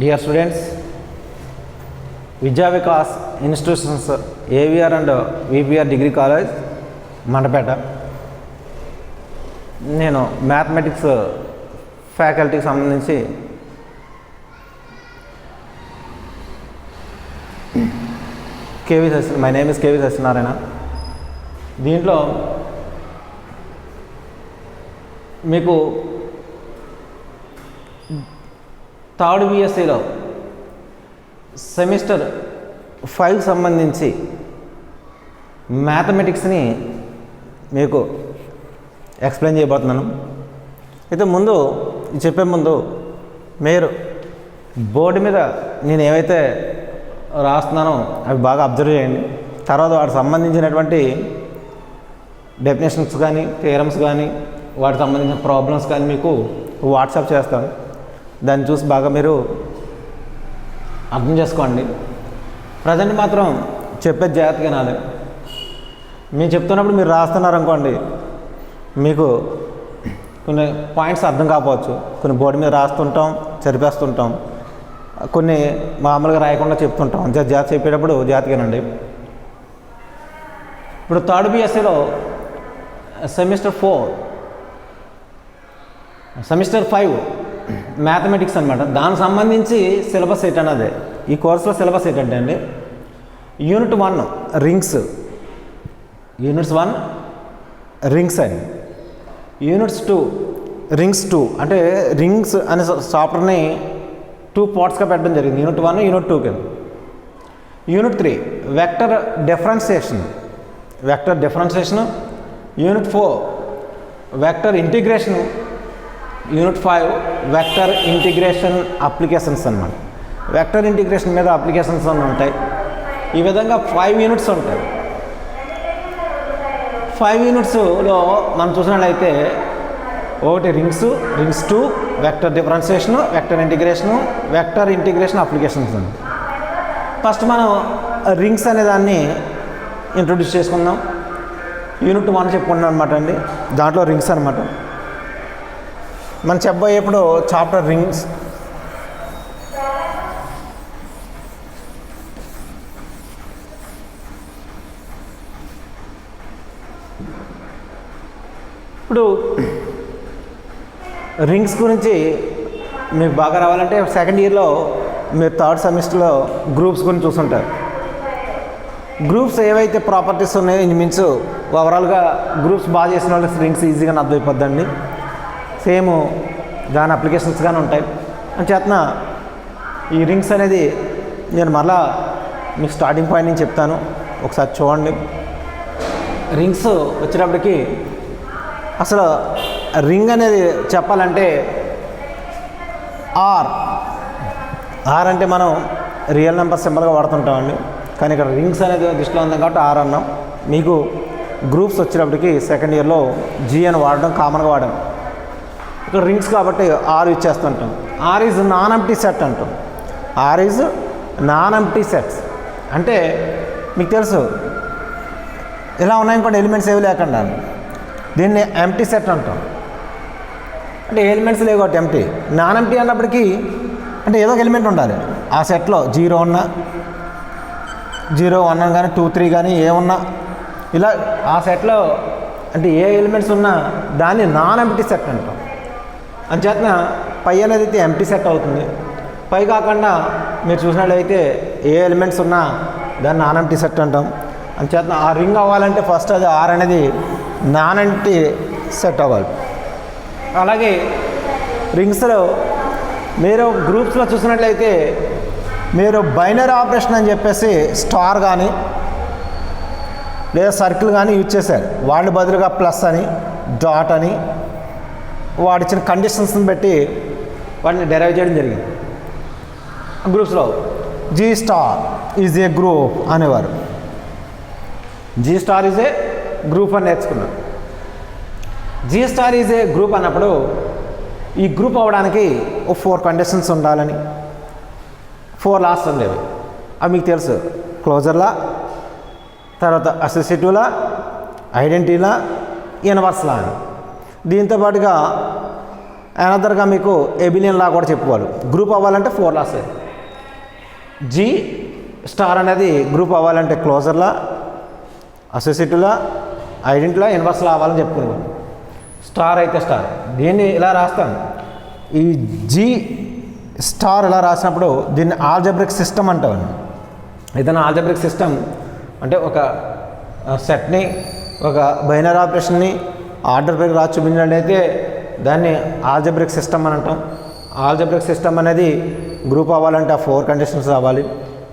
Dear students, Vidya Vikas Institutions AVR and VPR Degree College, Mandapeta. నేను mathematics ఫ్యాకల్టీకి సంబంధించి my name is KV Satyanarayana. దీంట్లో మీకు third బిఎస్సిలో semester 5 సంబంధించి మ్యాథమెటిక్స్ని మీకు ఎక్స్ప్లెయిన్ చేయబోతున్నాను. అయితే ముందు చెప్పే ముందు మీరు బోర్డు మీద నేను ఏవైతే రాస్తున్నానో అవి బాగా అబ్జర్వ్ చేయండి. తర్వాత వాటికి సంబంధించినటువంటి డెఫినేషన్స్ కానీ థియరమ్స్ కానీ వాటికి సంబంధించిన ప్రాబ్లమ్స్ కానీ మీకు వాట్సాప్ చేస్తాను. దాన్ని చూసి బాగా మీరు అర్థం చేసుకోండి. ప్రజెంట్ మాత్రం చెప్పేది జాగ్రత్తగా వినాలి. మేము చెప్తున్నప్పుడు మీరు రాస్తున్నారనుకోండి, మీకు కొన్ని పాయింట్స్ అర్థం కాకపోవచ్చు. కొన్ని బోర్డు మీద రాస్తుంటాం, చదివేస్తుంటాం, కొన్ని మామూలుగా రాయకుండా చెప్తుంటాం. జాగ్రత్త చెప్పేటప్పుడు జాగ్రత్తగానండి. ఇప్పుడు థర్డ్ బిఎస్సిలో సెమిస్టర్ 5 మ్యాథమెటిక్స్ అనమాట. దానికి సంబంధించి సిలబస్ ఏంటన్నదే ఈ కోర్సులో సిలబస్ ఏంటంటే అండి, యూనిట్ 1 రింగ్స్, యూనిట్స్ 1 రింగ్స్ అండి. యూనిట్స్ 2 రింగ్స్ 2 అంటే రింగ్స్ అనే చాప్టర్ని 2 పార్ట్స్గా పెట్టడం జరిగింది. యూనిట్ 1 యూనిట్ 2 కింద. Unit 3 vector differentiation, unit 4 vector integration, unit 5 vector integration applications అన్నమాట. వెక్టర్ ఇంటిగ్రేషన్ మీద అప్లికేషన్స్ అన్నీ ఉంటాయి. ఈ విధంగా 5 యూనిట్స్ ఉంటాయి. 5 యూనిట్స్లో మనం చూసినట్లయితే ఒకటి rings 2 vector differentiation, vector integration applications అండి. ఫస్ట్ మనం రింగ్స్ అనే దాన్ని ఇంట్రొడ్యూస్ చేసుకుందాం. యూనిట్ 1 చెప్పుకుంటున్నాం అనమాట అండి. దాంట్లో రింగ్స్ అనమాట. మనం చెప్పబోయేప్పుడు చాప్టర్ రింగ్స్. ఇప్పుడు రింగ్స్ గురించి మీకు బాగా రావాలంటే సెకండ్ ఇయర్లో మీరు థర్డ్ సెమిస్టర్లో గ్రూప్స్ గురించి చూస్తుంటారు. గ్రూప్స్ ఏవైతే ప్రాపర్టీస్ ఉన్నాయో ఇంచుమించు ఓవరాల్గా గ్రూప్స్ బాగా చేసిన వాళ్ళకి రింగ్స్ ఈజీగా అర్థమైపోద్దండి. సేమ్ దాని అప్లికేషన్స్ కానీ ఉంటాయి. అంచేతన ఈ రింగ్స్ అనేది నేను మరలా మీకు స్టార్టింగ్ పాయింట్ నుంచి చెప్తాను, ఒకసారి చూడండి. రింగ్స్ వచ్చేటప్పటికి అసలు రింగ్ అనేది చెప్పాలంటే ఆర్ అంటే మనం రియల్ నెంబర్ సింబల్గా వాడుతుంటామండి. కానీ ఇక్కడ రింగ్స్ అనేది దృష్టిలో ఉంది కాబట్టి ఆర్ అన్నాం. మీకు గ్రూప్స్ వచ్చేటప్పటికి సెకండ్ ఇయర్లో జీ అని వాడడం కామన్గా వాడాం. ఇక్కడ రింగ్స్ కాబట్టి ఆర్ యూజ్ చేస్తుంటాం. R is non empty set అంటాం. R is non empty sets అంటే మీకు తెలుసు ఇలా ఉన్నాయనుకోండి, ఎలిమెంట్స్ ఏవి లేకుండా, దీన్ని ఎంప్టీ సెట్ అంటాం. అంటే ఎలిమెంట్స్ లేవు కాబట్టి ఎంప్టీ. నాన్ ఎంప్టీ అన్నప్పటికీ అంటే ఏదో ఒక ఎలిమెంట్ ఉండాలి ఆ సెట్లో. 0 ఉన్నా 0 1 కానీ 2 3 కానీ ఏమున్నా ఇలా ఆ సెట్లో అంటే ఏ ఎలిమెంట్స్ ఉన్నా దాన్ని నాన్ ఎంప్టీ సెట్ అంటాం. అంచేతన పై అనేది అయితే ఎంప్టీ సెట్ అవుతుంది. పై కాకుండా మీరు చూసినట్లయితే ఏ ఎలిమెంట్స్ ఉన్నా దాన్ని నాన్ ఎంప్టీ సెట్ అంటాం. అంచేతన ఆ రింగ్ అవ్వాలంటే ఫస్ట్ అది ఆర్ అనేది నాన్ ఎంప్టీ సెట్ అవ్వాలి. అలాగే రింగ్స్లో మీరు గ్రూప్స్లో చూసినట్లయితే మీరు బైనరీ ఆపరేషన్ అని చెప్పేసి స్టార్ కానీ లేదా సర్కిల్ కానీ యూజ్ చేశారు. వాటి బదులుగా ప్లస్ అని, డాట్ అని వాడిచ్చిన కండిషన్స్ని బట్టి వాటిని డెరైవ్ చేయడం జరిగింది. గ్రూప్స్లో G star is a group అనేవారు. G star is a group అని నేర్చుకున్నారు. G star is a group అన్నప్పుడు ఈ గ్రూప్ అవ్వడానికి 4 కండిషన్స్ ఉండాలని 4 లాస్ ఉండేవి. అవి మీకు తెలుసు. క్లోజర్లా, తర్వాత అసోసియేటివ్లా, ఐడెంటిటీలా, ఇన్వర్స్లా అని. దీంతో పాటుగా అనదర్గా మీకు ఎబిలియన్ లా కూడా చెప్పుకోవాలి. గ్రూప్ అవ్వాలంటే 4 లాస్. జీ స్టార్ అనేది గ్రూప్ అవ్వాలంటే క్లోజర్లా, అసోసియేటివ్లా, ఐడెంటిలా, ఇన్వర్స్లా అవ్వాలని చెప్పుకున్నాం. స్టార్ అయితే స్టార్. దీన్ని ఇలా రాస్తాను. ఈ జీ స్టార్ ఇలా రాసినప్పుడు దీన్ని ఆల్జబ్రిక్ సిస్టమ్ అంటామండి. ఏదైనా ఆల్జబ్రిక్ సిస్టమ్ అంటే ఒక సెట్ని, ఒక బైనరీ ఆపరేషన్ని ఆర్డర్ పైకి రాసి చూపించినట్లయితే దాన్ని ఆల్జబ్రిక్ సిస్టమ్ అని అంటాం. ఆల్జబ్రిక్ సిస్టమ్ అనేది గ్రూప్ అవ్వాలంటే ఆ 4 కండిషన్స్ రావాలి.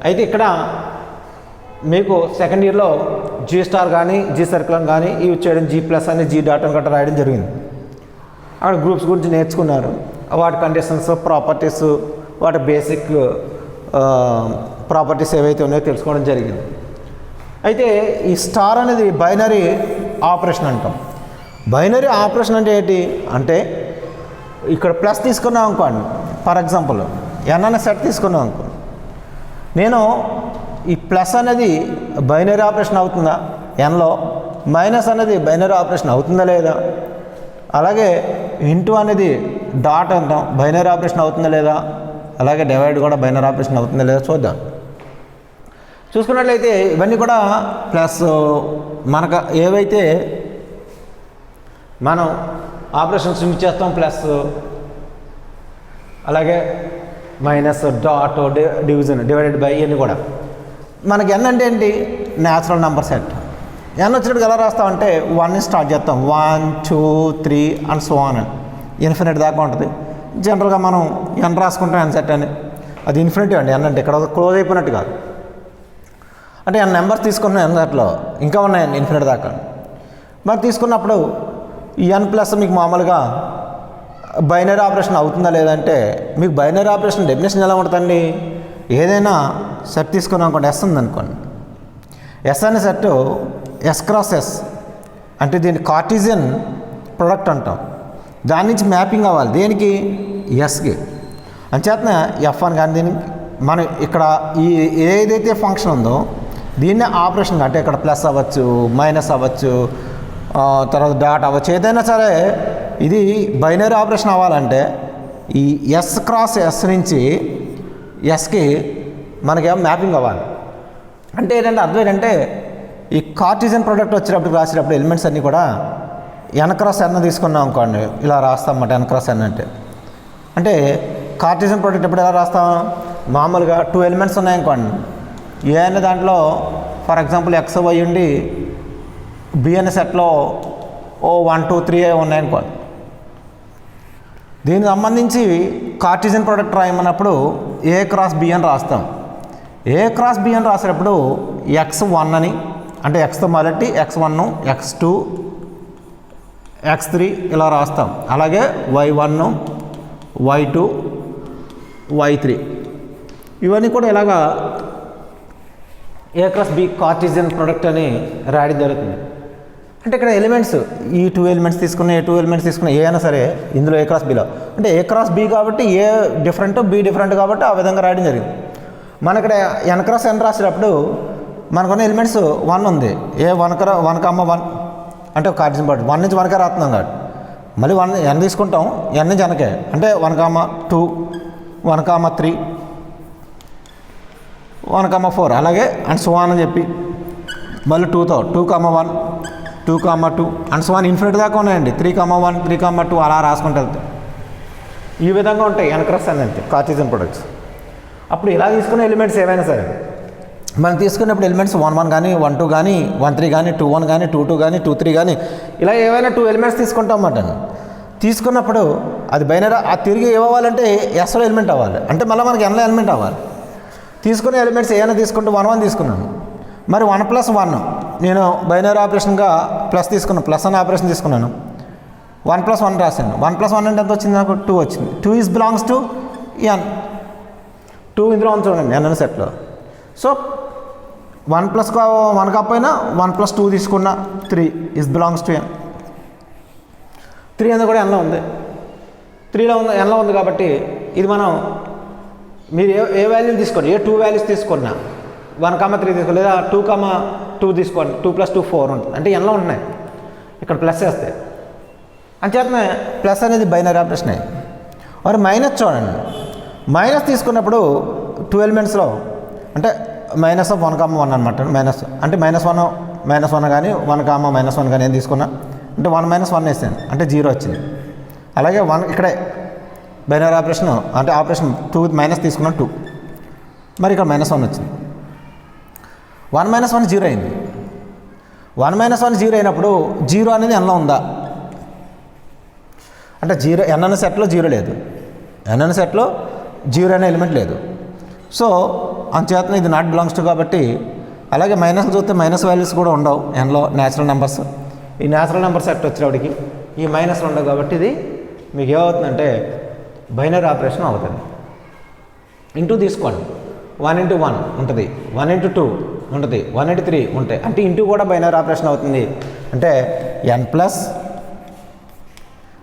అయితే ఇక్కడ మీకు సెకండ్ ఇయర్లో జీ స్టార్ కానీ జీ సర్కిల్ అని కానీ యూజ్ చేయడం, జీ ప్లస్ అని జీ డాట్ అని గట్రా రాయడం జరిగింది. అక్కడ గ్రూప్స్ గురించి నేర్చుకున్నారు. వాటి కండిషన్స్, ప్రాపర్టీస్, వాటి బేసిక్ ప్రాపర్టీస్ ఏవైతే ఉన్నాయో తెలుసుకోవడం జరిగింది. అయితే ఈ స్టార్ అనేది బైనరీ ఆపరేషన్ అంటాం. బైనరీ ఆపరేషన్ అంటే ఏంటి అంటే ఇక్కడ ప్లస్ తీసుకున్నాం అనుకోండి. ఫర్ ఎగ్జాంపుల్ ఎన్ అనే సెట్ తీసుకున్నాం అనుకోండి. నేను ఈ ప్లస్ అనేది బైనరీ ఆపరేషన్ అవుతుందా ఎన్లో, మైనస్ అనేది బైనరీ ఆపరేషన్ అవుతుందా లేదా, అలాగే ఇంటూ అనేది డాట్ అంటాం బైనరీ ఆపరేషన్ అవుతుందా లేదా, అలాగే డివైడ్ కూడా బైనరీ ఆపరేషన్ అవుతుందా లేదా చూద్దాం. చూసుకున్నట్లయితే ఇవన్నీ కూడా ప్లస్ మనకు ఏవైతే మనం ఆపరేషన్స్ యూజ్ చేస్తాం, ప్లస్ అలాగే minus, dot, division, divided by ఇవన్నీ కూడా మనకి ఎన్ అంటే ఏంటి, న్యాచురల్ నెంబర్ సెట్. ఎన్ వచ్చినట్టుగా ఎలా రాస్తామంటే 1 స్టార్ట్ చేస్తాం, 1 2 3 అండ్ సో ఆన్ అని ఇన్ఫినిట్ దాకా ఉంటుంది. జనరల్గా మనం ఎన్ రాసుకుంటాం ఎన్ సెట్ అని. అది ఇన్ఫినిటీ అండి. ఎన్ అంటే ఇక్కడ క్లోజ్ అయిపోయినట్టు కాదు. అంటే ఎన్ నెంబర్స్ తీసుకున్నాం ఎన్ సెట్లో, ఇంకా ఉన్నాయండి ఇన్ఫినిట్ దాకా. మరి తీసుకున్నప్పుడు ఈ ఎన్ ప్లస్ మీకు మామూలుగా బైనరీ ఆపరేషన్ అవుతుందా లేదంటే మీకు బైనరీ ఆపరేషన్ డెఫినేషన్ ఎలా ఉంటుందండి. ఏదైనా సెట్ తీసుకున్నాం అనుకోండి, ఎస్ ఉందనుకోండి. ఎస్ అనే సెట్ ఎస్ క్రాస్ ఎస్ అంటే దీన్ని కార్టీజియన్ ప్రొడక్ట్ అంటాం. దాని నుంచి మ్యాపింగ్ అవ్వాలి దేనికి, ఎస్కి. అంచేతన ఎఫ్ అని కానీ దీనికి మనం ఇక్కడ ఈ ఏదైతే ఫంక్షన్ ఉందో దీన్నే ఆపరేషన్ అంటే ఇక్కడ ప్లస్ అవ్వచ్చు, మైనస్ అవ్వచ్చు, తర్వాత డాట్ అవ్వచ్చు, ఏదైనా సరే ఇది బైనరీ ఆపరేషన్ అవ్వాలంటే ఈ ఎస్ క్రాస్ ఎస్ నుంచి ఎస్కి మనకేమో మ్యాపింగ్ అవ్వాలి. అంటే ఏంటంటే అర్థం ఏంటంటే ఈ కార్టీజియన్ ప్రోడక్ట్ వచ్చేటప్పుడు రాసేటప్పుడు ఎలిమెంట్స్ అన్నీ కూడా ఎన్ క్రాస్ ఎన్ తీసుకున్నాం అనుకోండి, ఇలా రాస్తాం అన్నమాట. ఎన్ క్రాస్ ఎన్ అంటే కార్టీజియన్ ప్రోడక్ట్ ఎప్పుడు ఎలా రాస్తాం, మామూలుగా 2 ఎలిమెంట్స్ ఉన్నాయనుకోండి. ఏ అనే దాంట్లో ఫర్ ఎగ్జాంపుల్ ఎక్స్ వై ఉండి బి అనే సెట్లో 1 2 3 ఉన్నాయనుకోండి. దీనికి సంబంధించి కార్టీజియన్ ప్రోడక్ట్ రాయమన్నప్పుడు ఏ క్రాస్ బి అని రాస్తాం. ఏ క్రాస్ బి అని రాసేటప్పుడు x1 అని అంటే ఎక్స్తో మొదలెట్టి x1 x2 x3 ఇలా రాస్తాం. అలాగే y1 y2 y3 ఇవన్నీ కూడా ఇలాగా ఏ క్రాస్ బి కార్టీజియన్ ప్రోడక్ట్ అని రాయడం జరుగుతుంది. అంటే ఇక్కడ ఎలిమెంట్స్ ఈ 2 ఎలిమెంట్స్ తీసుకున్న, ఏ 2 ఎలిమెంట్స్ తీసుకున్న ఏ అయినా సరే ఇందులో ఏ క్రాస్ బిలో అంటే ఏ క్రాస్ బి కాబట్టి ఏ డిఫరెంట్ బి డిఫరెంట్ కాబట్టి ఆ విధంగా రాయడం జరిగింది. మన ఇక్కడ ఎన్ క్రాస్ ఎన్ రాసేటప్పుడు మనకున్న ఎలిమెంట్స్ 1 ఉంది. ఏ 1,1 అంటే ఒక కార్టీజియన్ ప్రోడక్ట్ 1 నుంచి 1కే రాస్తున్నాం కాబట్టి మళ్ళీ 1 ఎన్ తీసుకుంటాం, ఎన్ నుంచి ఎన్కే అంటే 1,2 1,3 1,4 అలాగే అండ్ సో ఆన్ అని చెప్పి మళ్ళీ 2తో 2,1 2,2 అండ్ సో ఆన్ ఇన్ఫినిట్ దాకా ఉన్నాయండి. 3,1 3,2 అలా రాసుకుంటూ వెళ్తాయి. ఈ విధంగా ఉంటాయి ఎన్ క్రాస్ ఎన్ అంటే కార్టీజియన్ ప్రొడక్ట్స్. అప్పుడు ఇలా తీసుకునే ఎలిమెంట్స్ ఏవైనా సరే మనం తీసుకున్నప్పుడు ఎలిమెంట్స్ 1,1 కానీ 1,2 కానీ 1,3 కానీ 2,1 కానీ 2,2 కానీ 2,3 కానీ ఇలా ఏవైనా 2 ఎలిమెంట్స్ తీసుకుంటాం అన్నమాట. తీసుకున్నప్పుడు అది బైనరీ అది తిరిగి ఏమవ్వాలంటే ఎస్లో ఎలిమెంట్ అవ్వాలి, అంటే మళ్ళీ మనకి ఎన్లో ఎలిమెంట్ అవ్వాలి. తీసుకునే ఎలిమెంట్స్ ఏమైనా తీసుకుంటే 1,1 తీసుకున్నాను. మరి 1 + 1 నేను బైనరీ ఆపరేషన్గా ప్లస్ తీసుకున్నాను, ప్లస్ అనే ఆపరేషన్ తీసుకున్నాను. 1 + 1 రాశాను. 1 + 1 అంటే ఎంత వచ్చింది నాకు 2 వచ్చింది. 2 ఈజ్ బిలాంగ్స్ టు ఎన్. 2 ఇందులో ఉంది చూడండి ఎన్ అనే సెట్లో. సో 1 + 1 కాకపోయినా 1 + 2 తీసుకున్న 3 ఈజ్ బిలాంగ్స్ టు ఎన్. 3 అనేది కూడా ఎన్లో ఉంది, 3లో ఉంది ఎన్లో ఉంది కాబట్టి ఇది మనం మీరు ఏ వాల్యూ తీసుకోండి, ఏ 2 వాల్యూస్ తీసుకున్నా 1,3 తీసుకోండి లేదా 2,2 తీసుకోండి. 2 + 2 4 ఉంటుంది, అంటే ఎన్లో ఉన్నాయి. ఇక్కడ ప్లస్ వేస్తే అంచేతనే ప్లస్ అనేది బైనరీ ఆపరేషన్. మరి మైనస్ చూడండి, మైనస్ తీసుకున్నప్పుడు 2 ఎలిమెంట్స్లో అంటే మైనస్ ఆఫ్ 1,1 అనమాట. మైనస్ అంటే -1 కానీ 1,-1 కానీ ఏం తీసుకున్నా అంటే 1 - 1 వేసాను అంటే 0 వచ్చింది. అలాగే 1 ఇక్కడే బైనరీ ఆపరేషన్ అంటే ఆపరేషన్ 2 మైనస్ తీసుకున్నాం 2, మరి ఇక్కడ -1 వచ్చింది. 1 - 1 0 అయింది. 1 - 1 0 అయినప్పుడు 0 అనేది ఎన్లో ఉందా అంటే 0 ఎన్ అనే సెట్లో 0 లేదు, ఎన్ అనే సెట్లో 0 అనే ఎలిమెంట్ లేదు. సో అందుచేతన ఇది నాట్ బిలాంగ్స్ టు కాబట్టి, అలాగే మైనస్ చూస్తే మైనస్ వాల్యూస్ కూడా ఉండవు ఎన్లో న్యాచురల్ నెంబర్స్. ఈ న్యాచురల్ నెంబర్ సెట్ వచ్చేవాడికి ఈ మైనస్లు ఉండవు కాబట్టి ఇది మీకు ఏమవుతుందంటే బైనరీ ఆపరేషన్ అవుతుంది. ఇంటూ తీసుకోండి, 1 × 1 ఉంటుంది, 1 × 2 ఉంటుంది, 1 × 3 ఉంటాయి. అంటే ఇంటూ కూడా బైనరీ ఆపరేషన్ అవుతుంది. అంటే n ప్లస్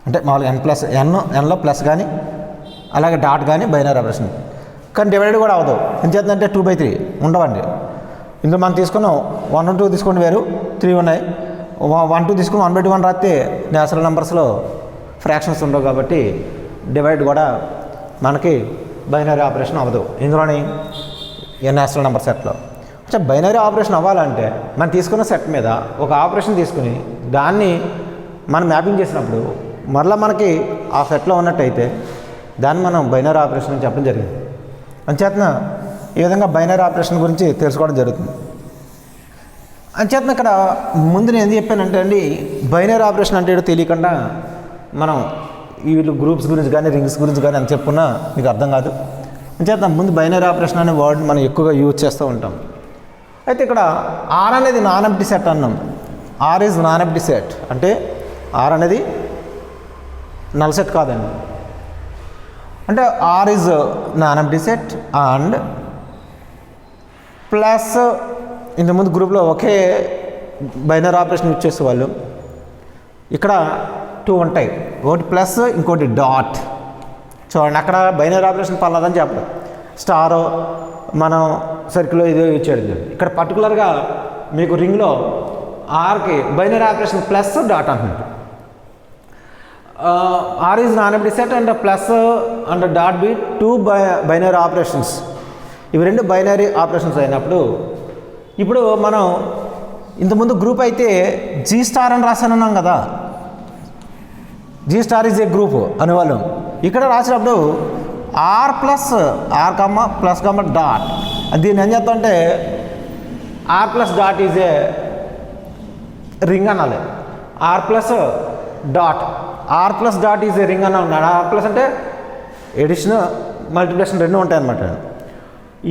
అంటే మామూలుగా ఎన్లో ప్లస్ కానీ అలాగే డాట్ కానీ బైనరీ ఆపరేషన్. కానీ డివైడెడ్ కూడా అవదు. ఏం చేస్తుందంటే 2/3 ఉండవండి. ఇందులో మనం తీసుకున్నాం 1 2 తీసుకోండి వేరు, 3 ఉన్నాయి. 1 2 తీసుకుని 1/1 రాస్తే న్యాచురల్ నెంబర్స్లో ఫ్రాక్షన్స్ ఉండవు కాబట్టి డివైడ్ కూడా మనకి బైనరీ ఆపరేషన్ అవ్వదు. ఇందులోని న్యాచురల్ నెంబర్ సెట్లో అంటే బైనరీ ఆపరేషన్ అవ్వాలంటే మనం తీసుకున్న సెట్ మీద ఒక ఆపరేషన్ తీసుకుని దాన్ని మనం మ్యాపింగ్ చేసినప్పుడు మరలా మనకి ఆ సెట్లో ఉన్నట్టయితే దాన్ని మనం బైనరీ ఆపరేషన్ అని చెప్పడం జరిగింది. అంచేతన ఈ విధంగా బైనరీ ఆపరేషన్ గురించి తెలుసుకోవడం జరుగుతుంది. అంచేతన ఇక్కడ ముందు నేను ఏం చెప్పానంటే అండి, బైనరీ ఆపరేషన్ అంటే ఏంటో తెలియకుండా మనం వీళ్ళు గ్రూప్స్ గురించి కానీ రింగ్స్ గురించి కానీ అని చెప్పుకున్నా మీకు అర్థం కాదు. అంచేత ముందు బైనరీ ఆపరేషన్ అనే వర్డ్ మనం ఎక్కువగా యూజ్ చేస్తూ ఉంటాం. అయితే ఇక్కడ ఆర్ అనేది నాన్ ఎంప్టీ సెట్ అన్నాం. R is non empty set అంటే ఆర్ అనేది నల్ సెట్ కాదండి. అంటే R is non empty set and plus ఇంతకుముందు గ్రూప్లో ఒకే బైనరీ ఆపరేషన్ యూజ్ చేసేవాళ్ళు. ఇక్కడ 2 ఉంటాయి, ఒకటి ప్లస్ ఇంకోటి డాట్. చూడండి అక్కడ బైనరీ ఆపరేషన్ పర్లేదని చెప్పడం, స్టార్ మనం సర్కిల్లో ఇది యూజ్ చేయడం. ఇక్కడ పర్టికులర్గా మీకు రింగ్లో ఆర్కి బైనరీ ఆపరేషన్ ప్లస్ డాట్ అంటున్నట్టు. R is non empty set and plus and dot be 2 binary operations. ఇవి 2 బైనరీ ఆపరేషన్స్ అయినప్పుడు ఇప్పుడు మనం ఇంతకుముందు గ్రూప్ అయితే జీ స్టార్ అని రాసానున్నాం కదా, G star is a group అనేవాళ్ళం. ఇక్కడ రాసినప్పుడు R plus R plus dot, దీన్ని ఏం చేస్తామంటే R plus dot is a ring అనాలి. R plus dot is a ring అన్న ఉన్నాడు. ఆర్ ప్లస్ అంటే ఎడిషన్ మల్టిప్లికేషన్ 2 ఉంటాయి అన్నమాట.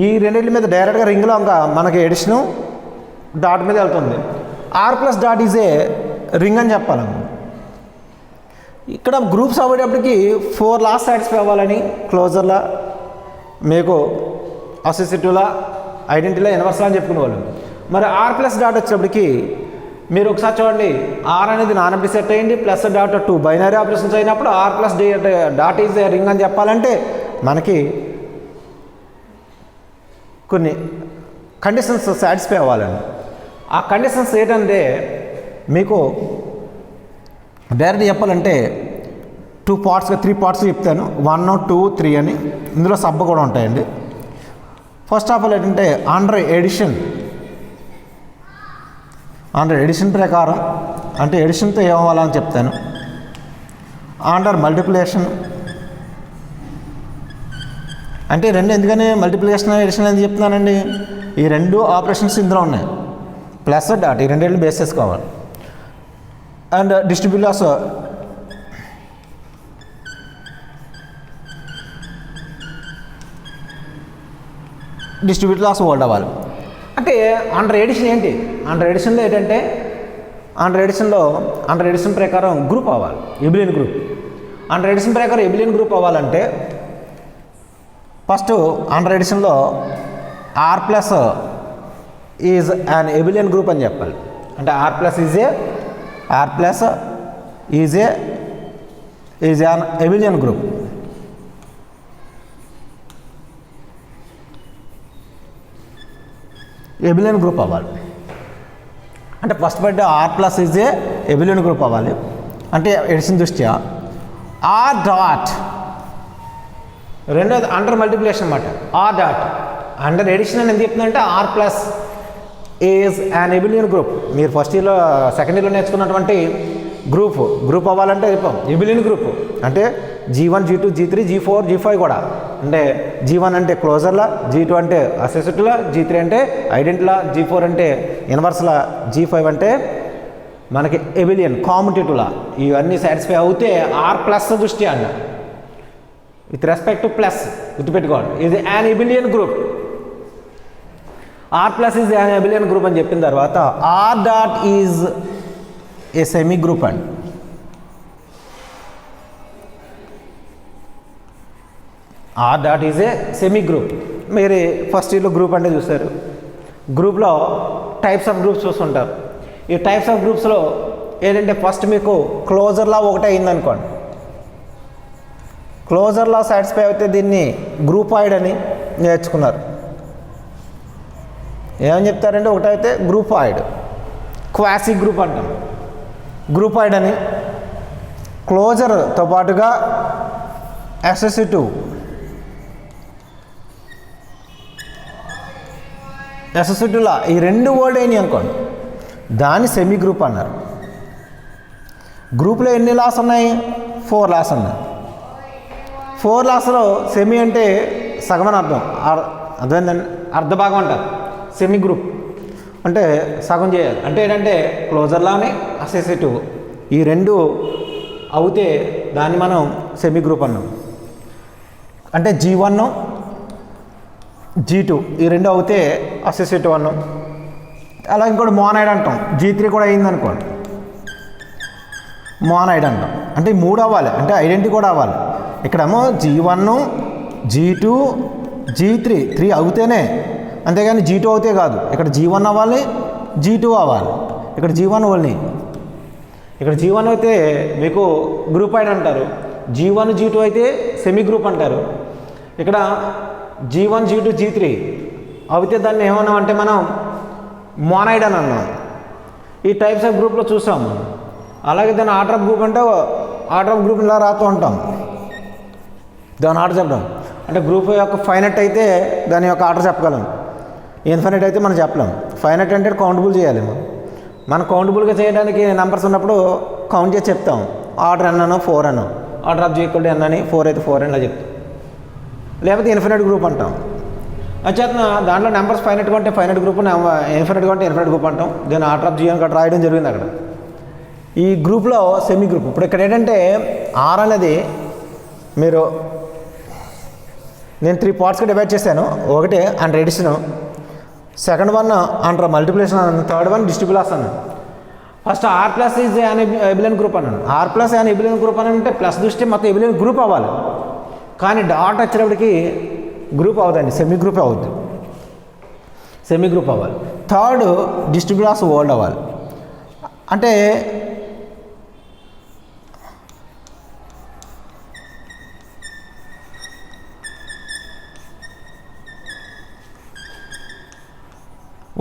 ఈ రెండింటి మీద డైరెక్ట్గా రింగ్లో ఇంకా మనకి ఎడిషను డాట్ మీద వెళ్తుంది. R plus dot is a ring అని చెప్పాలి. ఇక్కడ గ్రూప్స్ అవ్వేటప్పటికి 4 లాస్ సాటిస్ఫై అవ్వాలని క్లోజర్లా మీకు అసోసియేటివ్లా ఐడెంటిటీలా ఇన్వర్స్లా అని చెప్పుకునేవాళ్ళు. మరి ఆర్ ప్లస్ డాట్ వచ్చేటప్పటికి మీరు ఒకసారి చూడండి, ఆర్ అనేది నాన్ ఎంప్టీ సెట్ అయ్యింది, ప్లస్ డాట్ 2 బైనరీ ఆపరేషన్స్ అయినప్పుడు R plus dot is ring అని చెప్పాలంటే మనకి కొన్ని కండిషన్స్ సాటిస్ఫై అవ్వాలండి. ఆ కండిషన్స్ ఏంటంటే మీకు డైరెక్ట్ చెప్పాలంటే 2 పార్ట్స్గా 3 పార్ట్స్ చెప్తాను. 1 2 3 అని, ఇందులో సబ్ కూడా ఉంటాయండి. ఫస్ట్ ఆఫ్ ఆల్ ఏంటంటే అండర్ ఎడిషన్ ప్రకారం అంటే ఎడిషన్తో ఏమవ్వాలని చెప్తాను. అండర్ మల్టిప్లికేషన్ అంటే 2 ఎందుకని మల్టిప్లికేషన్ ఎడిషన్ అని చెప్తున్నానండి, ఈ 2 ఆపరేషన్స్ ఇందులో ఉన్నాయి. ప్లస్ డాట్ ఈ 2 బేస్ చేసుకోవాలి. అండ్ డిస్ట్రిబ్యూట్ లాస్ ఓల్డ్ అవ్వాలి. అంటే అండర్ ఎడిషన్ ఏంటి, అండర్ ఎడిషన్లో ఏంటంటే అండర్ ఎడిషన్ ప్రకారం గ్రూప్ అవ్వాలి, ఎబిలియన్ గ్రూప్. అండర్ ఎడిషన్ ప్రకారం ఎబిలియన్ గ్రూప్ అవ్వాలంటే ఫస్ట్ అండర్ ఎడిషన్లో R plus is an abelian group అని చెప్పాలి. అంటే R plus is an abelian group. Abelian group అవ్వాలి అంటే ఫస్ట్ బట్టి R plus is a abelian group అవ్వాలి. అంటే ఎడిషన్ దృష్ట్యా ఆర్ డాట్ రెండోది అండర్ మల్టిప్లికేషన్ అన్నమాట. ఆర్ డాట్ అండర్ ఎడిషన్ అని ఎందుకు చెప్తుందంటే R plus is an abelian group. మీరు ఫస్ట్ ఇయర్లో సెకండ్ ఇయర్లో నేర్చుకున్నటువంటి గ్రూప్ అవ్వాలంటే చెప్పాం ఎబిలియన్ గ్రూప్ అంటే G1 G2 G3 G4 G5 కూడా. అంటే G1 అంటే క్లోజర్లా, G2 అంటే అసెసిట్లా, G3 అంటే ఐడెంటిలా, G4 అంటే ఇన్వర్స్లా, G5 అంటే మనకి ఎబిలియన్ కాంపిటేటివ్లా. ఇవన్నీ సాటిస్ఫై అవుతే ఆర్ ప్లస్ దృష్టి అన్న విత్ రెస్పెక్ట్ టు ప్లస్ గుర్తుపెట్టుకోండి. ఇది an abelian group. R plus is an abelian group అని చెప్పిన తర్వాత R dot is a semigroup అండి. R dot is a semigroup. మీరు ఫస్ట్ ఇయర్లో గ్రూప్ అంటే చూస్తారు. గ్రూప్లో టైప్స్ ఆఫ్ గ్రూప్స్ చూస్తుంటారు. ఈ టైప్స్ ఆఫ్ గ్రూప్స్లో ఏంటంటే ఫస్ట్ మీకు క్లోజర్లా ఒకటే అయిందనుకోండి. క్లోజర్లా సాటిస్ఫై అయితే దీన్ని గ్రూపాయిడ్ అని నేర్చుకున్నారు. ఏమని చెప్తారంటే ఒకటైతే గ్రూపాయిడ్, క్వాసీ గ్రూప్ అంటాం. గ్రూపాయిడ్ అని క్లోజర్తో పాటుగా అసెసిటివ్లా ఈ రెండు వర్డ్ అయినాయి అనుకోండి, దాన్ని సెమీ గ్రూప్ అన్నారు. గ్రూప్లో ఎన్ని లాస్ ఉన్నాయి? 4 లాస్ ఉన్నాయి. 4 లాస్లో సెమీ అంటే సగం అని అర్థం. అర్థమైందండి, అర్ధ భాగం అంటారు. సెమీ గ్రూప్ అంటే సగం చేయాలి. అంటే ఏంటంటే క్లోజర్లానే అసెసిటివ్ ఈ రెండు అవుతే దాన్ని మనం సెమీ గ్రూప్ అన్నాం. అంటే G1 G2 ఈ రెండు అవుతే అసెసిటివ్ అన్నాం. అలా ఇంకోటి మోనాయిడ్ అంటాం. G3 కూడా అయిందనుకోండి మోనాయిడ్ అంటాం. అంటే ఈ 3 అవ్వాలి, అంటే ఐడెంటిటీ కూడా అవ్వాలి. ఇక్కడేమో G1 G2 G3 3 అవుతేనే, అంతేగాని G2 అవుతే కాదు. ఇక్కడ G1 అవ్వాలి, G2 అవ్వాలి. ఇక్కడ G1 ఓన్లీ. ఇక్కడ G1 అయితే మీకు గ్రూప్ అయిడ్ అంటారు. G1 G2 అయితే సెమీ గ్రూప్ అంటారు. ఇక్కడ G1 G2 G3 అయితే దాన్ని ఏమన్నాం అంటే మనం మోనాయిడ్ అని అన్నాం. ఈ టైప్స్ ఆఫ్ గ్రూప్లో చూసాము. అలాగే దాని ఆర్డర్ ఆఫ్ గ్రూప్ అంటే ఆర్డర్ ఆఫ్ గ్రూప్ ఇలా రాస్తూ ఉంటాం. దాని ఆర్డర్ చెప్పడం అంటే గ్రూప్ యొక్క ఫైనట్ అయితే దాని యొక్క ఆర్డర్ చెప్పగలం. ఇన్ఫైనట్ అయితే మనం చెప్పలేం. ఫైనట్ అంటే కౌంటబుల్ చేయాలి. మనం కౌంటబుల్గా చేయడానికి నెంబర్స్ ఉన్నప్పుడు కౌంట్ చేసి చెప్తాం. ఆర్డర్ n అనో 4 అనో, ఆర్డర్ ఆఫ్ G = n అని 4 అయితే 4 అని ఇలా చెప్తాం. లేకపోతే ఇన్ఫినిట్ గ్రూప్ అంటాం. అంచేతన దాంట్లో నెంబర్స్ ఫైనట్గా ఉంటే ఫైనట్ గ్రూప్, ఇన్ఫినిట్గా ఉంటే ఇన్ఫినిట్ గ్రూప్ అంటాం. దీని ఆర్డర్ ఆఫ్ G అని కూడా రాయడం జరిగింది అక్కడ. ఈ గ్రూప్లో సెమీ గ్రూప్. ఇప్పుడు ఇక్కడ ఏంటంటే ఆర్ అనేది మీరు నేను 3 పార్ట్స్గా డివైడ్ చేశాను. ఒకటి under addition, second one under multiplication అన్నాను, థర్డ్ వన్ డిస్ట్రిబ్యూలాస్ అన్నాను. First R plus is an abelian group అన్నాను. R plus an abelian group అని అంటే ప్లస్ దృష్టి మొత్తం ఎబిలియన్ గ్రూప్ అవ్వాలి. కానీ డాట్ వచ్చేటప్పటికి గ్రూప్ అవుతుంది, సెమీ గ్రూప్ అవుద్ది. సెమీ గ్రూప్ అవ్వాలి. థర్డ్ డిస్ట్రిబ్యూలాస్ వరల్డ్ అవ్వాలి. అంటే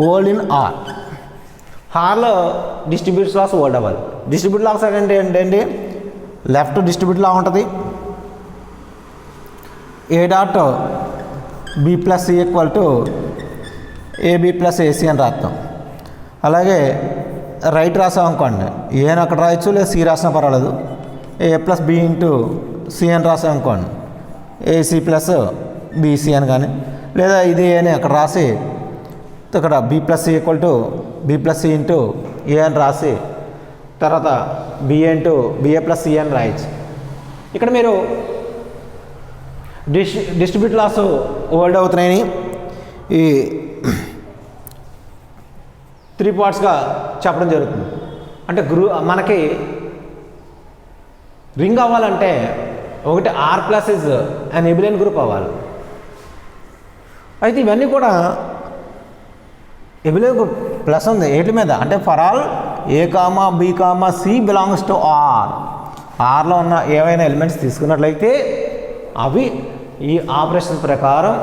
వరల్డ్ ఇన్ ఆర్. ఆర్లో డిస్ట్రిబ్యూట్ లాస్ వరల్డ్ అవ్వాలి. డిస్ట్రిబ్యూట్ లాస్ అంటే ఏంటంటే లెఫ్ట్ డిస్ట్రిబ్యూట్ లా ఉంటుంది. A dot B plus C equal to AB plus AC అని రాస్తాం. అలాగే రైట్ రాసాం అనుకోండి, ఏని అక్కడ రాయొచ్చు, లేదా సి రాసినా పర్వాలేదు. ఏ ప్లస్ బి ఇంటూ సి అని రాసాం అనుకోండి, ఏసీ ప్లస్ బీసీ అని కానీ, లేదా ఇది అని అక్కడ రాసి ఇక్కడ B plus C equal to B plus C into A అని రాసి తర్వాత BA into BA plus C అని రాయొచ్చు. ఇక్కడ మీరు డిస్ట్రిబ్యూట్ లాస్ వరల్డ్ అవుతున్నాయని ఈ 3 పార్ట్స్గా చెప్పడం జరుగుతుంది. అంటే మనకి రింగ్ అవ్వాలంటే ఒకటి R plus is an abelian group అవ్వాలి. అయితే ఇవన్నీ కూడా ఎబిలియన్ గ్రూప్ ప్లస్ ఉంది ఏటి మీద. అంటే for all A comma B comma C belongs to R. ఆర్లో ఉన్న ఏవైనా ఎలిమెంట్స్ తీసుకున్నట్లయితే అవి ఈ ఆపరేషన్ ప్రకారం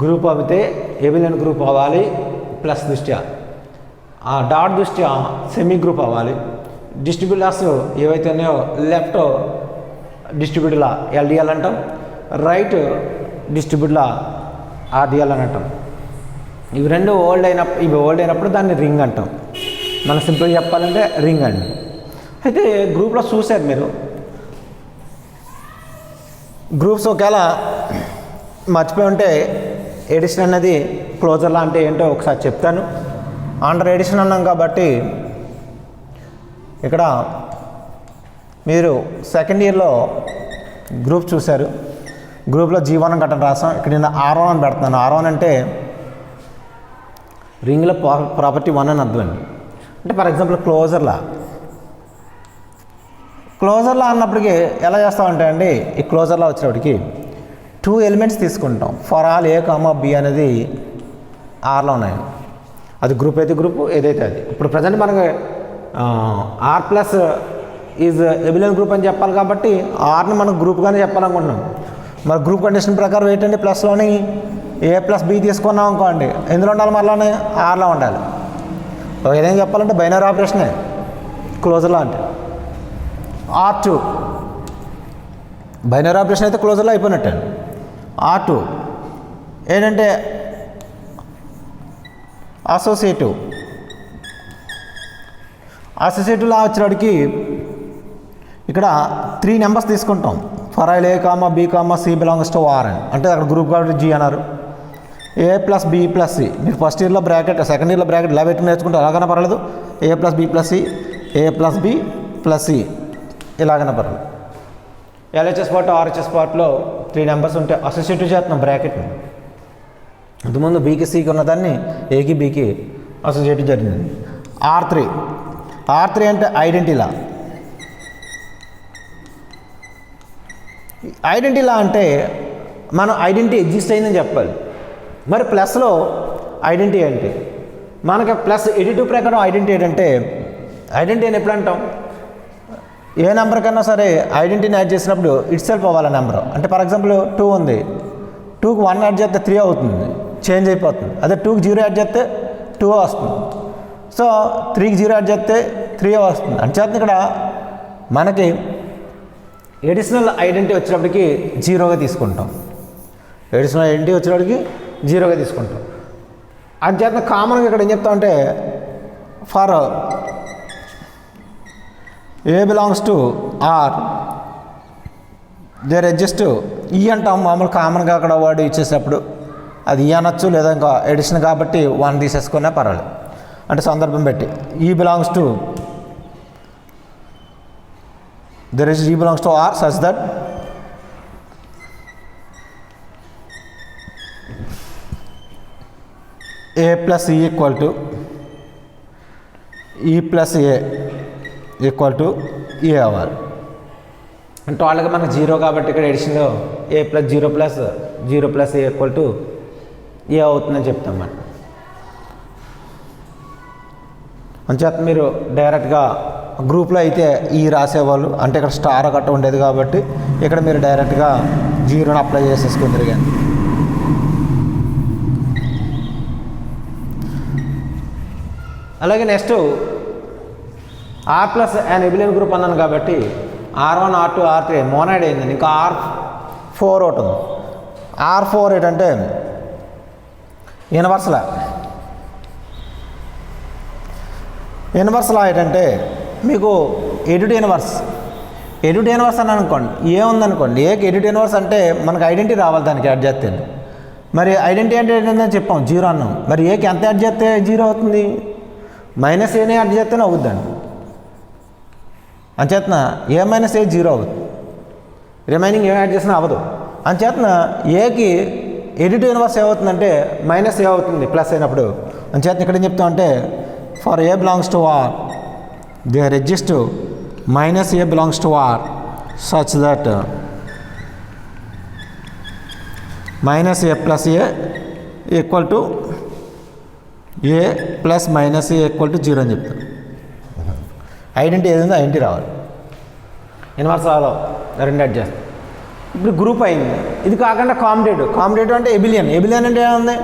గ్రూప్ అవుతే ఎబిలియన్ గ్రూప్ అవ్వాలి. ప్లస్ దృష్ట్యా ఆ డాట్ దృష్ట్యా సెమీ గ్రూప్ అవ్వాలి. డిస్ట్రిబ్యూటర్స్ ఏవైతే ఉన్నాయో లెఫ్ట్ డిస్ట్రిబ్యూటర్లా ఎల్డిఎల్ అంటాం, రైట్ డిస్ట్రిబ్యూట్లా ఆర్డిఎల్ అని అంటాం. ఇవి ఓల్డ్ అయినప్పుడు దాన్ని రింగ్ అంటాం. మనం సింపుల్గా చెప్పాలంటే రింగ్ అండి. అయితే గ్రూప్లో చూశారు మీరు, గ్రూప్స్ ఒకవేళ మర్చిపోయి ఉంటే ఎడిషన్ అనేది క్లోజర్లా అంటే ఏంటో ఒకసారి చెప్తాను. అండర్ ఎడిషన్ అన్నాం కాబట్టి ఇక్కడ మీరు సెకండ్ ఇయర్లో గ్రూప్ చూశారు. గ్రూప్లో G1 గట్టని రాసాం. ఇక్కడ నేను R1 అని పెడుతున్నాను. R1 అంటే రింగ్లో ప్రాపర్టీ 1 అని అర్థం అండి. అంటే ఫర్ ఎగ్జాంపుల్ క్లోజర్లా అన్నప్పటికీ ఎలా చేస్తామంటే అండి, ఈ క్లోజర్లా వచ్చేటప్పటికి 2 ఎలిమెంట్స్ తీసుకుంటాం. ఫర్ ఆల్ A, B అనేది ఆర్లో ఉన్నాయండి. అది గ్రూప్ అయితే గ్రూప్, ఏదైతే అది. ఇప్పుడు ప్రజెంట్ మనకి R ప్లస్ ఈజ్ ఎబిలియన్ గ్రూప్ అని చెప్పాలి కాబట్టి ఆర్ని మనం గ్రూప్గానే చెప్పాలనుకుంటున్నాం. మరి గ్రూప్ కండిషన్ ప్రకారం ఏంటంటే ప్లస్లోని A ప్లస్ B తీసుకున్నాం అనుకోండి, ఎందులో ఉండాలి? మరలోనే ఆర్లో ఉండాలి. ఏదైనా చెప్పాలంటే బైనరీ ఆపరేషనే క్లోజర్లో అంటే. R2 బైనరీ ఆపరేషన్ అయితే క్లోజర్లో అయిపోయినట్టే. R2 ఏంటంటే అసోసియేటివ్లా వచ్చేటికి ఇక్కడ 3 నెంబర్స్ తీసుకుంటాం. For I'll A, B, C belongs to R అని. అంటే అక్కడ గ్రూప్ కాబట్టి G అన్నారు. A plus B plus C, మీరు ఫస్ట్ ఇయర్లో బ్రాకెట్, సెకండ్ ఇయర్లో బ్రాకెట్ ఇలా పెట్టి నేర్చుకుంటే అలాగైనా పర్లేదు. A plus B plus C, A plus B plus C ఇలాగైనా పర్లేదు. LHS పార్ట్, RHS పార్ట్లో 3 నెంబర్స్ ఉంటే అసోసియేటివ్ చేస్తున్నాం బ్రాకెట్ని. అంతకుముందు Bకి Cకి ఉన్నదాన్ని Aకి Bకి అసోసియేటివ్ జరిగింది. R3 అంటే ఐడెంటిటీలా. ఐడెంటిటీలా అంటే మనం ఐడెంటిటీ ఎగ్జిస్ట్ అయిందని చెప్పాలి. మరి ప్లస్లో ఐడెంటిటీ ఏంటి? మనకి ప్లస్ ఎడిటివ్ ప్రకారం ఐడెంటిటీ ఏంటంటే, ఐడెంటిటీ అని ఎప్పుడు అంటాం? ఏ నెంబర్ కన్నా సరే ఐడెంటిటీని యాడ్ చేసినప్పుడు ఇట్ సెల్ఫ్ అవ్వాలి నెంబర్. అంటే ఫర్ ఎగ్జాంపుల్ 2 ఉంది, 2కి 1 యాడ్ చేస్తే 3 అవుతుంది, చేంజ్ అయిపోతుంది. అదే 2కి 0 యాడ్ చేస్తే 2 వస్తుంది. సో 3కి 0 యాడ్ చేస్తే 3 వస్తుంది. అంచేత ఇక్కడ మనకి ఎడిషనల్ ఐడెంటిటీ వచ్చేటప్పటికి 0గా తీసుకుంటాం. ఎడిషనల్ ఐడెంటిటీ వచ్చేటప్పటికి 0గా తీసుకుంటాం. అంచేత కామన్గా ఇక్కడ ఏం చెప్తామంటే, for A belongs to R there exist E అంటాం. మామూలు కామన్గా అక్కడ వర్డ్ ఇచ్చేసేటప్పుడు అది E అనొచ్చు, లేదా ఇంకా ఎడిషన్ కాబట్టి 1 తీసేసుకున్నా పర్వాలేదు. అంటే సందర్భం పెట్టి E belongs to there is E belongs to R such that A plus E equal to E plus A equal to A అవ్వాలి. అంటే వాళ్ళకి మనకు 0 కాబట్టి ఇక్కడ ఎడిషన్లో A plus 0 plus A equal to A అవుతుందని చెప్తాం మనం. అంచేత మీరు డైరెక్ట్గా గ్రూప్లో అయితే ఈ రాసేవాళ్ళు, అంటే ఇక్కడ స్టార్ గట్ట ఉండేది కాబట్టి ఇక్కడ మీరు డైరెక్ట్గా 0ని అప్లై చేసేసుకుని తిరిగాను. అలాగే next R plus and ఎబిలియన్ group అన్నాను కాబట్టి R1, R2, R3 మోనాయిడ్ అయిందండి. ఇంకా R4 ఒకటి ఉంది. R4 ఏంటంటే యూనివర్సల్ లా ఏంటంటే మీకు ఎడిట్ యూనివర్స్ అని అనుకోండి. ఏ ఉందనుకోండి, ఏకి ఎడిట్ యూనివర్స్ అంటే మనకు ఐడెంటిటీ రావాలి, దానికి యాడ్ చేస్తే. మరి ఐడెంటిటీ అంటే ఏంటంటే చెప్పాం 0 అన్నాం. మరి ఏకి ఎంత యాడ్ చేస్తే 0 అవుతుంది? మైనస్ ఏని యాడ్ చేస్తేనే అవుద్దండి. అంచేతన ఏ మైనస్ ఏ 0 అవుతుంది, రిమైనింగ్ ఏం యాడ్ చేసినా అవ్వదు. అంచేతన ఏకి ఎడిట్ యూనివర్స్ ఏమవుతుందంటే మైనస్ ఏ అవుతుంది ప్లస్ అయినప్పుడు. అంచేతన ఇక్కడ ఏం చెప్తామంటే, for A belongs to R there exists minus A belongs to R such that minus A plus A equal to A plus minus A equal to 0 అని చెప్తారు. Identity ఏదైందో identity రావాలి. యూనివర్సల్లో 2 add చేస్తాం. ఇప్పుడు గ్రూప్ అయింది. ఇది కాకుండా కాంపిటేటివ్ అంటే ఎబిలియన్ అంటే ఏముంది?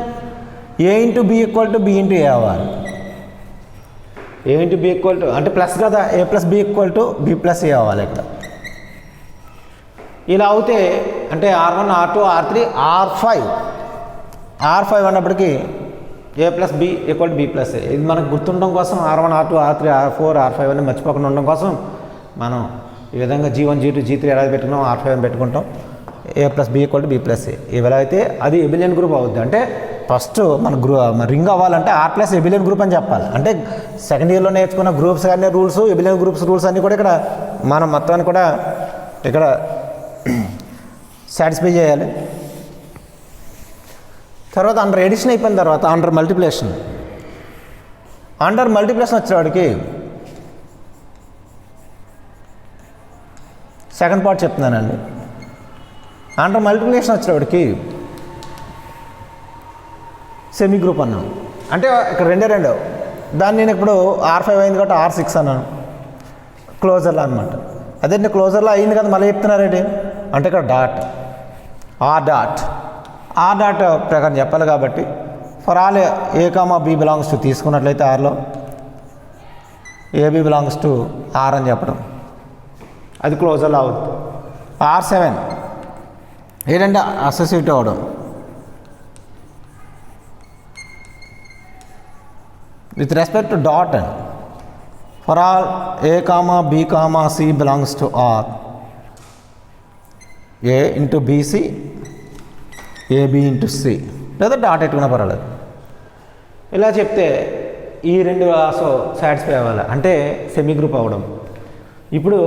A into B equal to B into A అవ్వాలి. A into B equal to అంటే ప్లస్ కదా, A plus B equal to B plus A అవ్వాలి. ఇక్కడ ఇలా అవుతే అంటే R1 R2 R3 R5 అన్నప్పటికీ A plus B equal to B plus A. ఇది మనకు గుర్తుండడం కోసం R1 R2 R3 R4 R5 అని మర్చిపోకుండా ఉండడం కోసం మనం ఈ విధంగా G1 G2 G3 ఎలా పెట్టుకున్నాం R5 అని పెట్టుకుంటాం. A plus B equal to B plus A. ఇలా అయితే అది ఎబిలియన్ గ్రూప్ అవుద్ది. అంటే ఫస్ట్ మన రింగ్ అవ్వాలంటే R ప్లస్ ఎబిలియన్ గ్రూప్ అని చెప్పాలి. అంటే సెకండ్ ఇయర్లో నేర్చుకున్న గ్రూప్స్ కానీ రూల్స్ ఎబిలియన్ రూల్స్ అన్నీ కూడా ఇక్కడ మనం మొత్తాన్ని కూడా ఇక్కడ సాటిస్ఫై చేయాలి. తర్వాత అండర్ ఎడిషన్ అయిపోయిన తర్వాత అండర్ మల్టిప్లికేషన్ వచ్చేవాడికి సెకండ్ పార్ట్ చెప్తున్నానండి. అండర్ మల్టిప్లికేషన్ వచ్చేవాడికి సెమీ గ్రూప్ అన్నాను. అంటే ఇక్కడ రెండు దాన్ని నేను ఇప్పుడు R5 అయింది కాబట్టి R6 అన్నాను క్లోజర్లో అనమాట. అదే నేను క్లోజర్లో అయింది కదా మళ్ళీ చెప్తున్నారేంటి అంటే ఇక్కడ ఆర్ డాట్ ప్రకారం చెప్పాలి కాబట్టి for all A, B belongs to తీసుకున్నట్లయితే ఆర్లో AB బిలాంగ్స్ టు R అని చెప్పడం అది క్లోజర్లో అవుతుంది. R7 ఏంటంటే అసోసియేట్ అవ్వడం with respect to dot and for all A, B, C belongs to R, A into BC, AB into C లేదా dot ఎట్టుకున్నా పర్వాలేదు. ఇలా చెప్తే ఈ రెండు ఆల్సో సాటిస్ఫై అవ్వాలి అంటే సెమీ గ్రూప్ అవ్వడం. ఇప్పుడు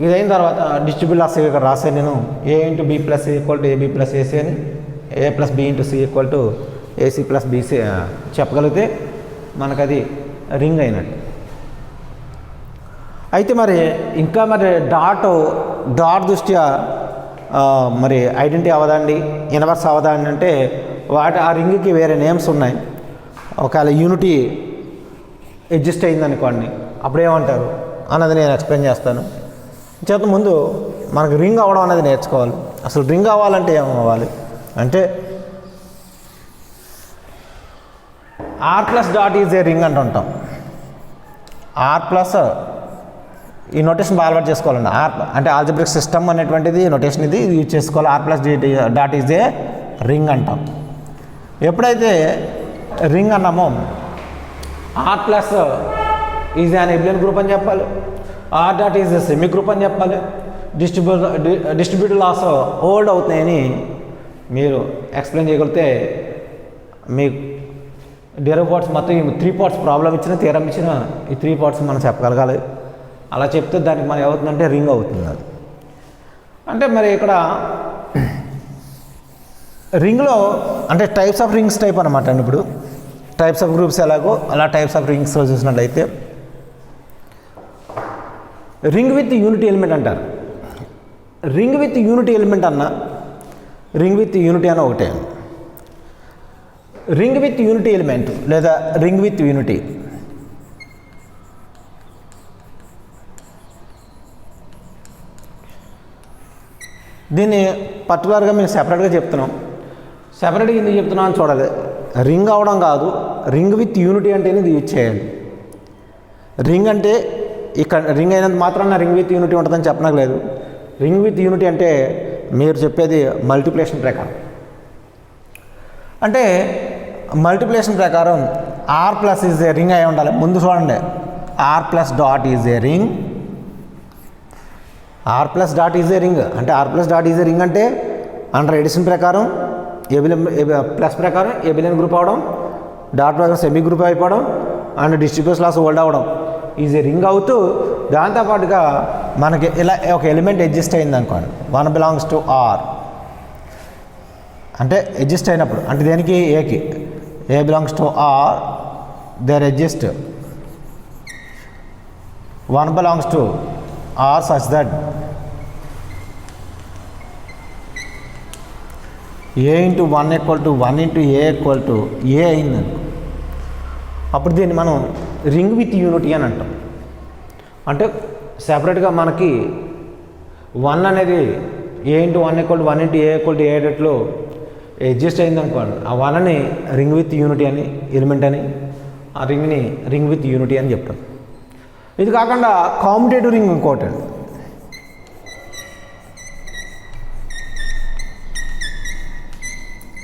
ఇదైన తర్వాత డిస్ట్రిబ్యూట్ లాస్ ఇక్కడ రాసే నేను A into B plus equal to AB plus AC అని A plus B into C equal to AC plus BC చెప్పగలిగితే మనకు అది రింగ్ అయినట్టు. అయితే మరి ఇంకా మరి డాట్ దృష్ట్యా మరి ఐడెంటిటీ అవ్వదండి ఇన్వర్స్ అవ్వదండి అంటే ఆ రింగ్కి వేరే నేమ్స్ ఉన్నాయి. ఒకవేళ యూనిటీ అడ్జస్ట్ అయిందనుకోండి అప్పుడు ఏమంటారు అన్నది నేను ఎక్స్ప్లెయిన్ చేస్తాను. చేత ముందు మనకు రింగ్ అవ్వడం అనేది నేర్చుకోవాలి. అసలు రింగ్ అవ్వాలంటే ఏమవ్వాలి అంటే R plus dot is a ring అంటుంటాం. R ప్లస్ ఈ నోటేషన్ బాగా అలవాటు చేసుకోవాలండి. R అంటే ఆల్జబ్రిక్ సిస్టమ్ అనేటువంటిది నోటేషన్ ఇది యూజ్ చేసుకోవాలి. R plus dot is a ring అంటాం. ఎప్పుడైతే రింగ్ అన్నామో R plus is an abelian group అని చెప్పాలి. R dot is a semigroup అని చెప్పాలి. డిస్ట్రిబ్యూటివ్ లాస్ హోల్డ్ అవుతున్నాయని మీరు ఎక్స్ప్లెయిన్ చేయగలిగితే మీకు డెరివ్ పార్ట్స్ మొత్తం ఈ 3 పార్ట్స్ ప్రాబ్లం ఇచ్చిన థియరం ఇచ్చిన ఈ 3 పార్ట్స్ మనం చెప్పగలగాలి. అలా చెప్తే దానికి మనం ఏమవుతుందంటే రింగ్ అవుతుంది. అది అంటే మరి ఇక్కడ రింగ్లో అంటే టైప్స్ ఆఫ్ రింగ్స్ టైప్ అనమాట అండి. ఇప్పుడు టైప్స్ ఆఫ్ గ్రూప్స్ ఎలాగో అలా టైప్స్ ఆఫ్ రింగ్స్లో చూసినట్లయితే రింగ్ విత్ యూనిటీ ఎలిమెంట్ అంటారు. రింగ్ విత్ యూనిటీ ఎలిమెంట్ అన్న రింగ్ విత్ యూనిటీ అన్న ఒకటే. రింగ్ విత్ యూనిటీ ఎలిమెంట్ లేదా రింగ్ విత్ యూనిటీ దీన్ని పర్టికులర్గా మేము సెపరేట్గా చెప్తున్నాం. సెపరేట్గా ఎందుకు చెప్తున్నాం అని చూడాలి. రింగ్ అవడం కాదు, రింగ్ విత్ యూనిటీ అంటేనే ఇది యూజ్ చేయాలి. రింగ్ అంటే ఇక్కడ రింగ్ అయినంత మాత్రాన రింగ్ విత్ యూనిటీ ఉంటుందని చెప్పనలేదు. రింగ్ విత్ యూనిటీ అంటే మీరు చెప్పేది మల్టిప్లికేషన్ ప్రకారం. అంటే మల్టిప్లికేషన్ ప్రకారం R plus is a ring అయి ఉండాలి. ముందు చూడండి R plus dot is a ring. R plus dot is a ring అంటే R plus dot is a ring అంటే అండర్ ఎడిషన్ ప్రకారం ప్లస్ ప్రకారం ఎబిలియన్ గ్రూప్ అవడం, డాట్ ప్రకారం సెమీ గ్రూప్ అయిపోవడం అండ్ డిస్ట్రిబ్యూషన్ లాస్ హోల్డ్ అవ్వడం ఈజ్ ఏ రింగ్ అవుతూ దాంతోపాటుగా మనకి ఇలా ఒక ఎలిమెంట్ అడ్జస్ట్ అయింది అనుకోండి 1 బిలాంగ్స్ టు R అంటే అడ్జస్ట్ అయినప్పుడు అంటే దేనికి ఏకి A belongs to R there adjust 1 belongs to R such that A into 1 equal to 1 into A equal to A అయింది. అప్పుడు దీన్ని మనం రింగ్ విత్ యూనిటీ అని అంటాం. అంటే సెపరేట్గా మనకి 1 అనేది A into 1 equal to 1 into A equal to A రేట్లో అడ్జస్ట్ అయింది అనుకోండి. ఆ 1ని రింగ్ విత్ యూనిటీ అని ఎలిమెంట్ అని ఆ రింగ్ని రింగ్ విత్ యూనిటీ అని చెప్తాం. ఇది కాకుండా కాంపిటేటివ్ రింగ్ ఇంకోటి అండి.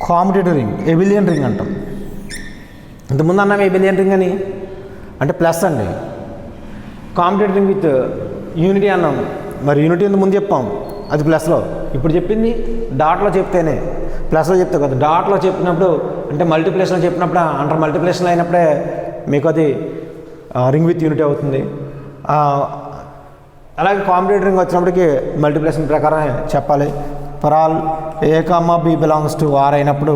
కామ్యుటేటివ్ రింగ్, ఎబిలియన్ రింగ్ అంటాం. ఇంతకుముందు అన్నాం ఎబిలియన్ రింగ్ అని, అంటే ప్లస్ అండి. కామ్యుటేటివ్ రింగ్ విత్ యూనిటీ అన్నాం, మరి యూనిటీ ఇంత ముందు చెప్పాం, అది ప్లస్లో. ఇప్పుడు చెప్పింది డాట్లో చెప్తేనే, ప్లస్లో చెప్తే కదా. డాట్లో చెప్పినప్పుడు అంటే మల్టిప్లేషన్లో చెప్పినప్పుడు, అంటర్ మల్టిప్లేషన్లో అయినప్పుడే మీకు అది రింగ్ విత్ యూనిటీ అవుతుంది. అలాగే కాంపిటేటివ్ రింగ్ వచ్చినప్పటికీ మల్టిప్లేషన్ ప్రకారం చెప్పాలి. For all A comma B belongs to R అయినప్పుడు,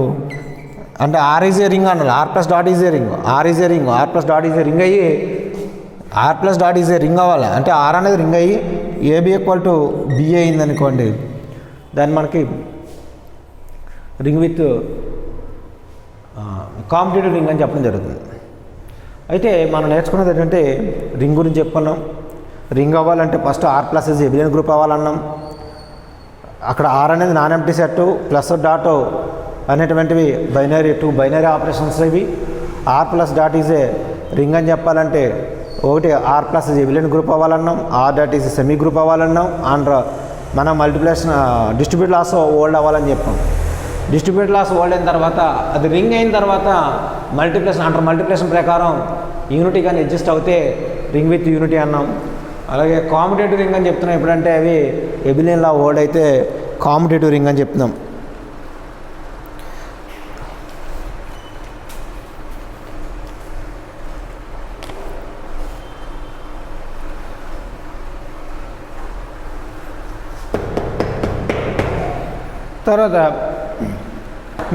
అంటే ఆర్ ఈజ్ ఏ రింగ్ అనాలి. R plus dot is a ring, R is a ring, R plus dot is a ring అయ్యి R plus dot is a ring అవ్వాలి. అంటే R అనేది ring అయ్యి AB equal to B అయింది అనుకోండి, దాన్ని మనకి రింగ్ విత్ కాంపిటేటివ్ రింగ్ అని చెప్పడం జరుగుతుంది. అయితే మనం నేర్చుకున్నది ఏంటంటే రింగ్ గురించి చెప్పుకున్నాం. రింగ్ అవ్వాలంటే first R plus is abelian group అవ్వాలన్నాం. అక్కడ ఆర్ అనేది non empty set, plus dot అనేటువంటివి బైనరీ ఆపరేషన్స్ ఇవి. R plus dot is a ring అని చెప్పాలంటే ఒకటి R plus is abelian group అవ్వాలన్నాం, R dot is semigroup అవ్వాలన్నాం, అండ్ మనం మల్టిప్లేషన్ డిస్ట్రిబ్యూట్ లాస్ ఓల్డ్ అవ్వాలని చెప్పాం. డిస్ట్రిబ్యూట్ లాస్ ఓల్డ్ అయిన తర్వాత అది రింగ్ అయిన తర్వాత మల్టిప్లేషన్ అంటారు. మల్టిప్లేషన్ ప్రకారం యూనిటీ కానీ అడ్జస్ట్ అవుతే రింగ్ విత్ యూనిటీ అన్నాం. అలాగే కామ్యుటేటివ్ రింగ్ అని చెప్తున్నాం ఎప్పుడంటే అవి ఎబిలియన్ లా ఓల్డ్ అయితే కామ్యుటేటివ్ రింగ్ అని చెప్తున్నాం. తర్వాత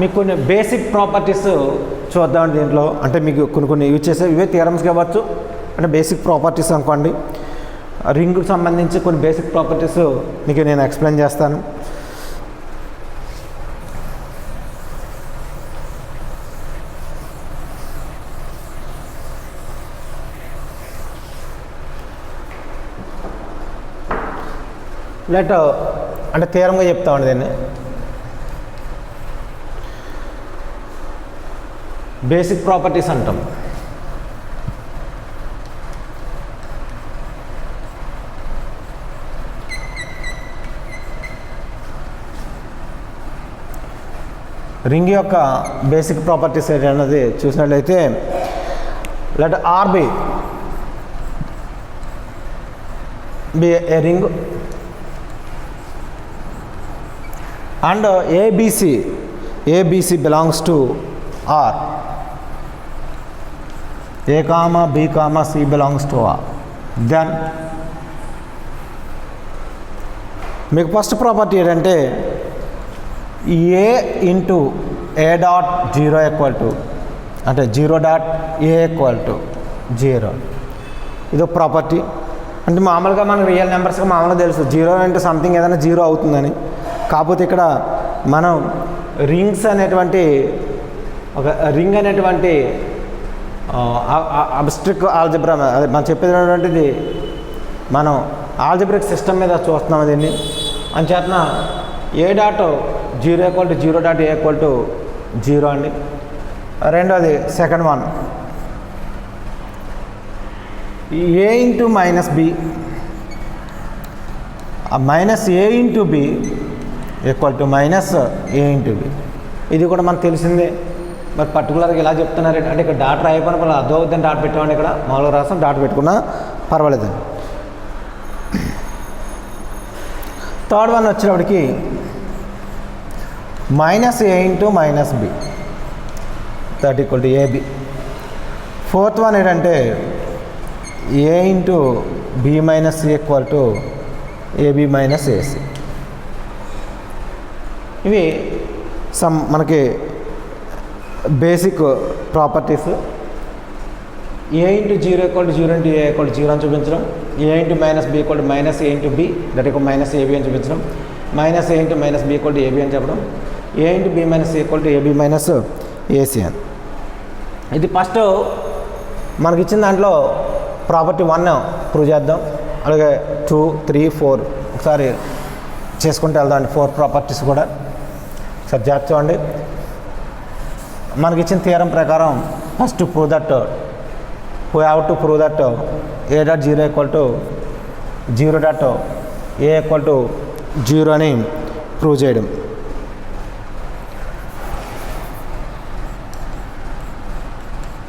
మీకు కొన్ని బేసిక్ ప్రాపర్టీస్ చూద్దాం దీంట్లో. అంటే మీకు కొన్ని యూజ్ చేసే ఇవే థియరమ్స్ కావచ్చు, అంటే బేసిక్ ప్రాపర్టీస్ అనుకోండి. రింగ్కి సంబంధించి కొన్ని బేసిక్ ప్రాపర్టీస్ మీకు నేను ఎక్స్ప్లెయిన్ చేస్తాను. అంటే థియరంగా చెప్తామండి దీన్ని. బేసిక్ ప్రాపర్టీస్ అంటాం. రింగ్ యొక్క బేసిక్ ప్రాపర్టీస్ ఏంటన్నది చూసినట్లయితే, let R be a ring and a b c belongs to R, a comma B comma C belongs to R. Then మీకు ఫస్ట్ ప్రాపర్టీ ఏంటంటే a into a dot zero equal to, అంటే zero dot a equal to zero. ఇదో property. అంటే మామూలుగా మనకు real నెంబర్స్గా మామూలుగా తెలుసు zero అంటే సంథింగ్ ఏదైనా జీరో అవుతుందని. కాకపోతే ఇక్కడ మనం రింగ్స్ అనేటువంటి ఒక రింగ్ అనేటువంటి అబ్స్ట్రిక్ ఆల్జిబ్రా, అది మనం చెప్పేటటువంటిది మనం ఆల్జిబ్రిక్ సిస్టమ్ మీద చూస్తున్నాం దీన్ని. అంచేతన a dot zero equal to zero dot a equal to zero అండి. రెండోది second one a into minus b, minus A into b equal to minus A into b. ఇది కూడా మనకు తెలిసిందే. మరి పర్టికులర్గా ఇలా చెప్తున్నారు అంటే ఇక్కడ డాట్ రాయకపోయినా పర్వాలేదు, అర్థం అవుతుందని డాట్ పెట్టామండి. ఇక్కడ మామూలుగా రాస్తాం, డాట్ పెట్టుకున్నా పర్వాలేదండి. థర్డ్ వన్ వచ్చేటప్పటికి minus A into minus b that equal to a b. Fourth one ఏంటంటే a into b minus c equal to a b minus a c. ఇవి మనకి basic properties. A into zero equal to zero into a equal to zero అని చూపించడం, a into minus B equal to minus A into b that equal minus a b అని చూపించడం, minus A into minus B equal to AB అని చెప్పడం, a into b minus c equal to a b minus a c అని. ఇది first మనకి ఇచ్చిన దాంట్లో property 1 prove చేద్దాం. అలాగే 2, 3, 4 ఒకసారి చేసుకుంటూ వెళ్దామండి. 4 ప్రాపర్టీస్ కూడా ఒకసారి చేర్చండి. మనకి ఇచ్చిన థియరం ప్రకారం first prove that we have to prove that A dot zero equal to zero dot a equal to zero అని ప్రూవ్ చేయడం.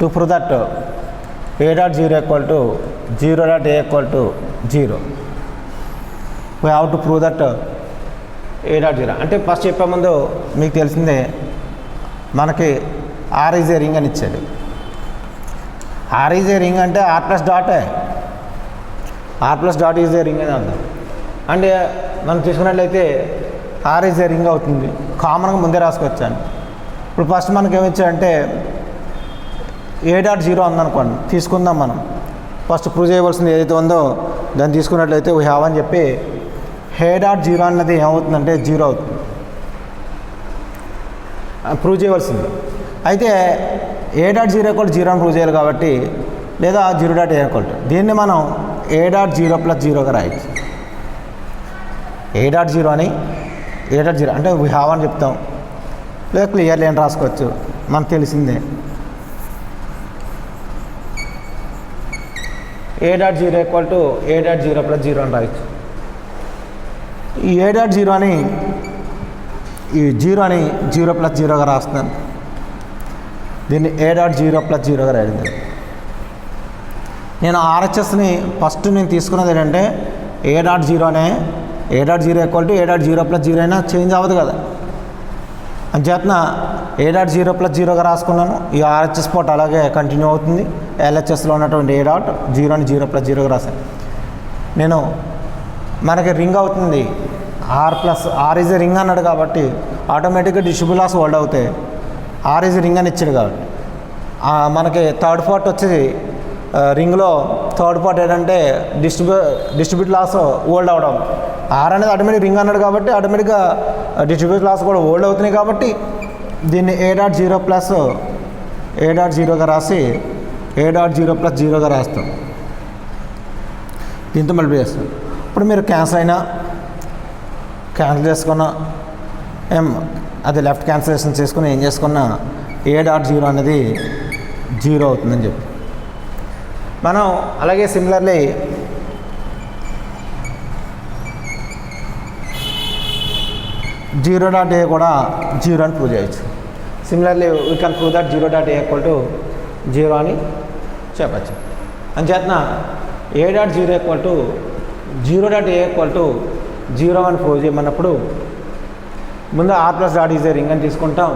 To prove that A dot zero equal to zero dot a equal to zero we have to prove that A dot zero. అంటే first చెప్పే ముందు మీకు తెలిసిందే, మనకి are is a ring అని ఇచ్చాడు. ఆర్ ఈజ్ ఏ రింగ్ అంటే R plus డాటే, R plus dot is a ring అని అర్థం. అంటే మనం తీసుకున్నట్లయితే ఆర్ ఈజ్ ఏ రింగ్ అవుతుంది, కామన్గా ముందే రాసుకొచ్చాను. ఇప్పుడు ఫస్ట్ మనకి ఏమిచ్చాడంటే ఏ డాట్ జీరో ఉందనుకోండి, తీసుకుందాం. మనం ఫస్ట్ ప్రూవ్ చేయవలసింది ఏదైతే ఉందో దాన్ని తీసుకున్నట్లయితే వీ హ్యావ్ అని చెప్పి ఏ డాట్ జీరో అన్నది ఏమవుతుందంటే జీరో అవుతుంది, ప్రూవ్ చేయవలసింది. అయితే a dot zero equal zero అని ప్రూవ్ చేయాలి కాబట్టి, లేదా జీరో డాట్ ఏ ఈక్వల్ దీన్ని మనం ఏ డాట్ జీరో ప్లస్ జీరోగా రాయొచ్చు. ఏ డాట్ జీరో అని ఏ డాట్ జీరో అంటే వీ హ్యావ్ అని చెప్తాం, లేదా క్లియర్లీ అని రాసుకోవచ్చు, మనకు తెలిసిందే. A dot zero equal to a dot zero plus zero అని రాయొచ్చు. ఈ ఏ డాట్ జీరో అని ఈ జీరో అని జీరో ప్లస్ జీరోగా రాస్తున్నాను, దీన్ని ఏ డాట్ జీరో ప్లస్ జీరోగా రాయడం. నేను ఆర్హెచ్ఎస్ని ఫస్ట్ నేను తీసుకున్నది ఏంటంటే ఏ డాట్ జీరోనే, a dot zero equal to a dot zero plus zero అయినా చేంజ్ అవ్వదు కదా, అంచేతన ఏ డాట్ జీరో ప్లస్ జీరోగా రాసుకున్నాను. ఈ ఆర్హెచ్ఎస్ పార్ట్ అలాగే కంటిన్యూ అవుతుంది. ఎల్హెచ్ఎస్లో ఉన్నటువంటి ఏ డాట్ జీరోని జీరో ప్లస్ జీరోగా రాశాను. నేను మనకి రింగ్ అవుతుంది R plus R is ring అన్నాడు కాబట్టి ఆటోమేటిక్గా డిస్ట్రిబ్యూట్ లాస్ హోల్డ్ అవుతాయి. ఆర్ ఈజ్ రింగ్ అని ఇచ్చాడు కాబట్టి మనకి థర్డ్ పార్ట్ వచ్చేది రింగ్లో థర్డ్ పార్ట్ ఏంటంటే డిస్ట్రిబ్యూట్ లాస్ హోల్డ్ అవడం. ఆర్ అనేది ఆటోమేటిక్ రింగ్ అన్నాడు కాబట్టి ఆటోమేటిక్గా డిస్ట్రిబ్యూట్ లాస్ కూడా హోల్డ్ అవుతున్నాయి కాబట్టి దీన్ని a dot zero plus A dot జీరోగా రాసి ఏ డాట్ జీరో ప్లస్ జీరోగా రాస్తాం. దీంతో మళ్ళీ చేస్తాం. ఇప్పుడు మీరు క్యాన్సిల్ చేసుకున్న అది లెఫ్ట్ క్యాన్సిలేషన్ చేసుకుని ఏం చేసుకున్నా ఏ డాట్ జీరో అనేది జీరో అవుతుందని చెప్పి మనం అలాగే సిమిలర్లీ జీరో డాట్ ఏ కూడా జీరో అని ప్రూవ్ చేయొచ్చు. Similarly we can prove that zero dot a equal to zero అని చెప్పచ్చు. అంచేతన a dot zero equal to zero dot a equal to zero అని ప్రూవ్ చేయమన్నప్పుడు ముందు R plus dot is a ring అని తీసుకుంటాం.